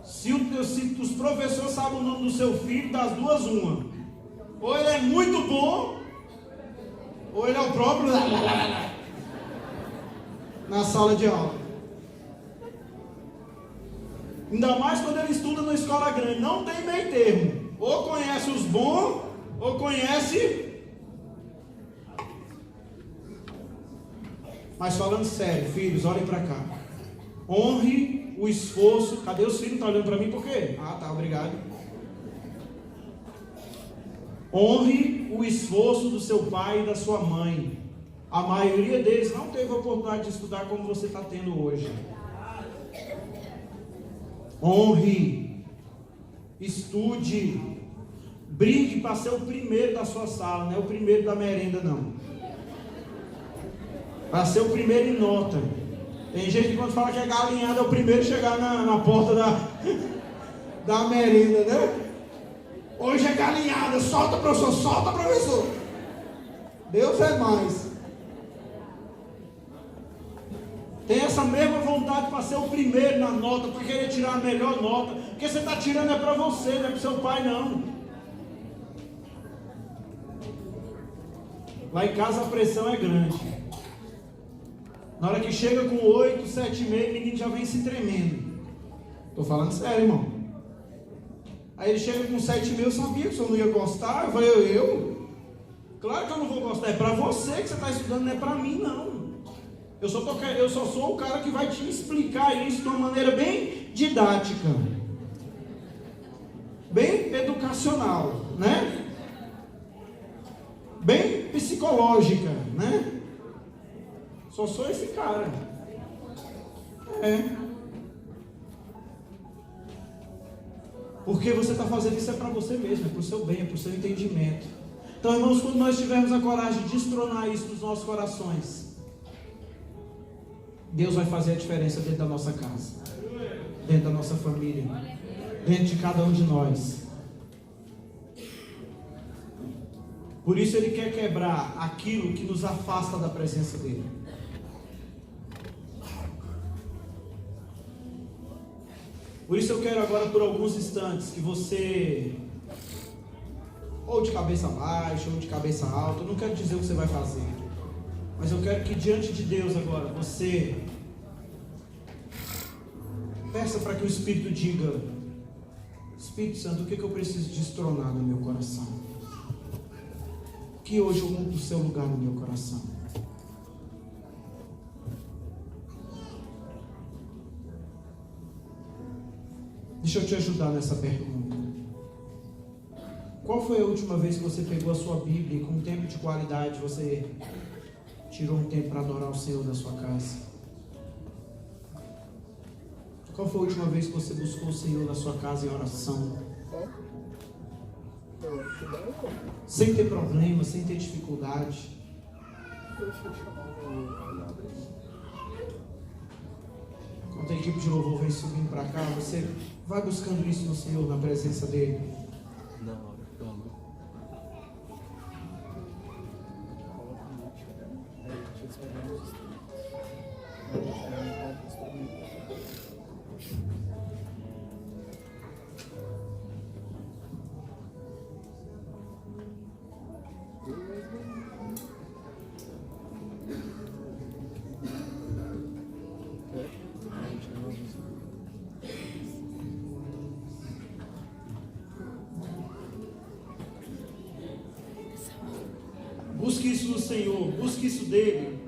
S1: Se os professores sabem o nome do seu filho, das duas uma. Ou ele é muito bom, ou ele é o próprio na sala de aula. Ainda mais quando ele estuda na escola grande. Não tem meio termo. Ou conhece os bons, ou conhece... Mas falando sério, filhos, olhem para cá. Honre o esforço. Cadê os filhos? Estão olhando para mim por quê? Ah, tá, obrigado. Honre o esforço do seu pai e da sua mãe. A maioria deles não teve a oportunidade de estudar como você está tendo hoje. Honre, estude, brigue para ser o primeiro da sua sala, não é o primeiro da merenda, não. Para ser o primeiro em nota. Tem gente que quando fala que é galinhada é o primeiro a chegar na porta da merenda, né? Hoje é galinhada, solta professor, solta professor. Deus é mais. Tem essa mesma vontade para ser o primeiro na nota, para querer tirar a melhor nota. Porque você está tirando é para você, não é para o seu pai não. Lá em casa a pressão é grande. Na hora que chega com 8, 7,5, o menino já vem se tremendo. Estou falando sério, irmão. Aí ele chega com 7,5, eu sabia que o senhor não ia gostar. Eu falei, eu? Claro que eu não vou gostar. É para você que você está estudando, não é para mim, não. Eu só sou o cara que vai te explicar isso de uma maneira bem didática. Bem educacional, né? Bem psicológica, né? Só sou esse cara. Porque você está fazendo isso é para você mesmo, é para o seu bem, é para o seu entendimento. Então, irmãos, quando nós tivermos a coragem de destronar isso dos nossos corações, Deus vai fazer a diferença dentro da nossa casa, dentro da nossa família, dentro de cada um de nós. Por isso Ele quer quebrar aquilo que nos afasta da presença dEle. Por isso eu quero agora, por alguns instantes, que você, ou de cabeça baixa, ou de cabeça alta, eu não quero dizer o que você vai fazer, mas eu quero que diante de Deus agora, você Peça para que o Espírito diga: Espírito Santo, o que eu preciso destronar no meu coração? Que hoje ocupe o seu lugar no meu coração. Deixa eu te ajudar nessa pergunta. Qual foi a última vez que você pegou a sua Bíblia e com um tempo de qualidade você tirou um tempo para adorar o Senhor da sua casa? Qual foi a última vez que você buscou o Senhor na sua casa em oração? Sem ter problema, sem ter dificuldade. Enquanto a equipe de louvor vem subindo para cá, você vai buscando isso no Senhor, na presença dEle.
S2: Na hora, calma.
S1: Busque isso no Senhor, busque isso dEle.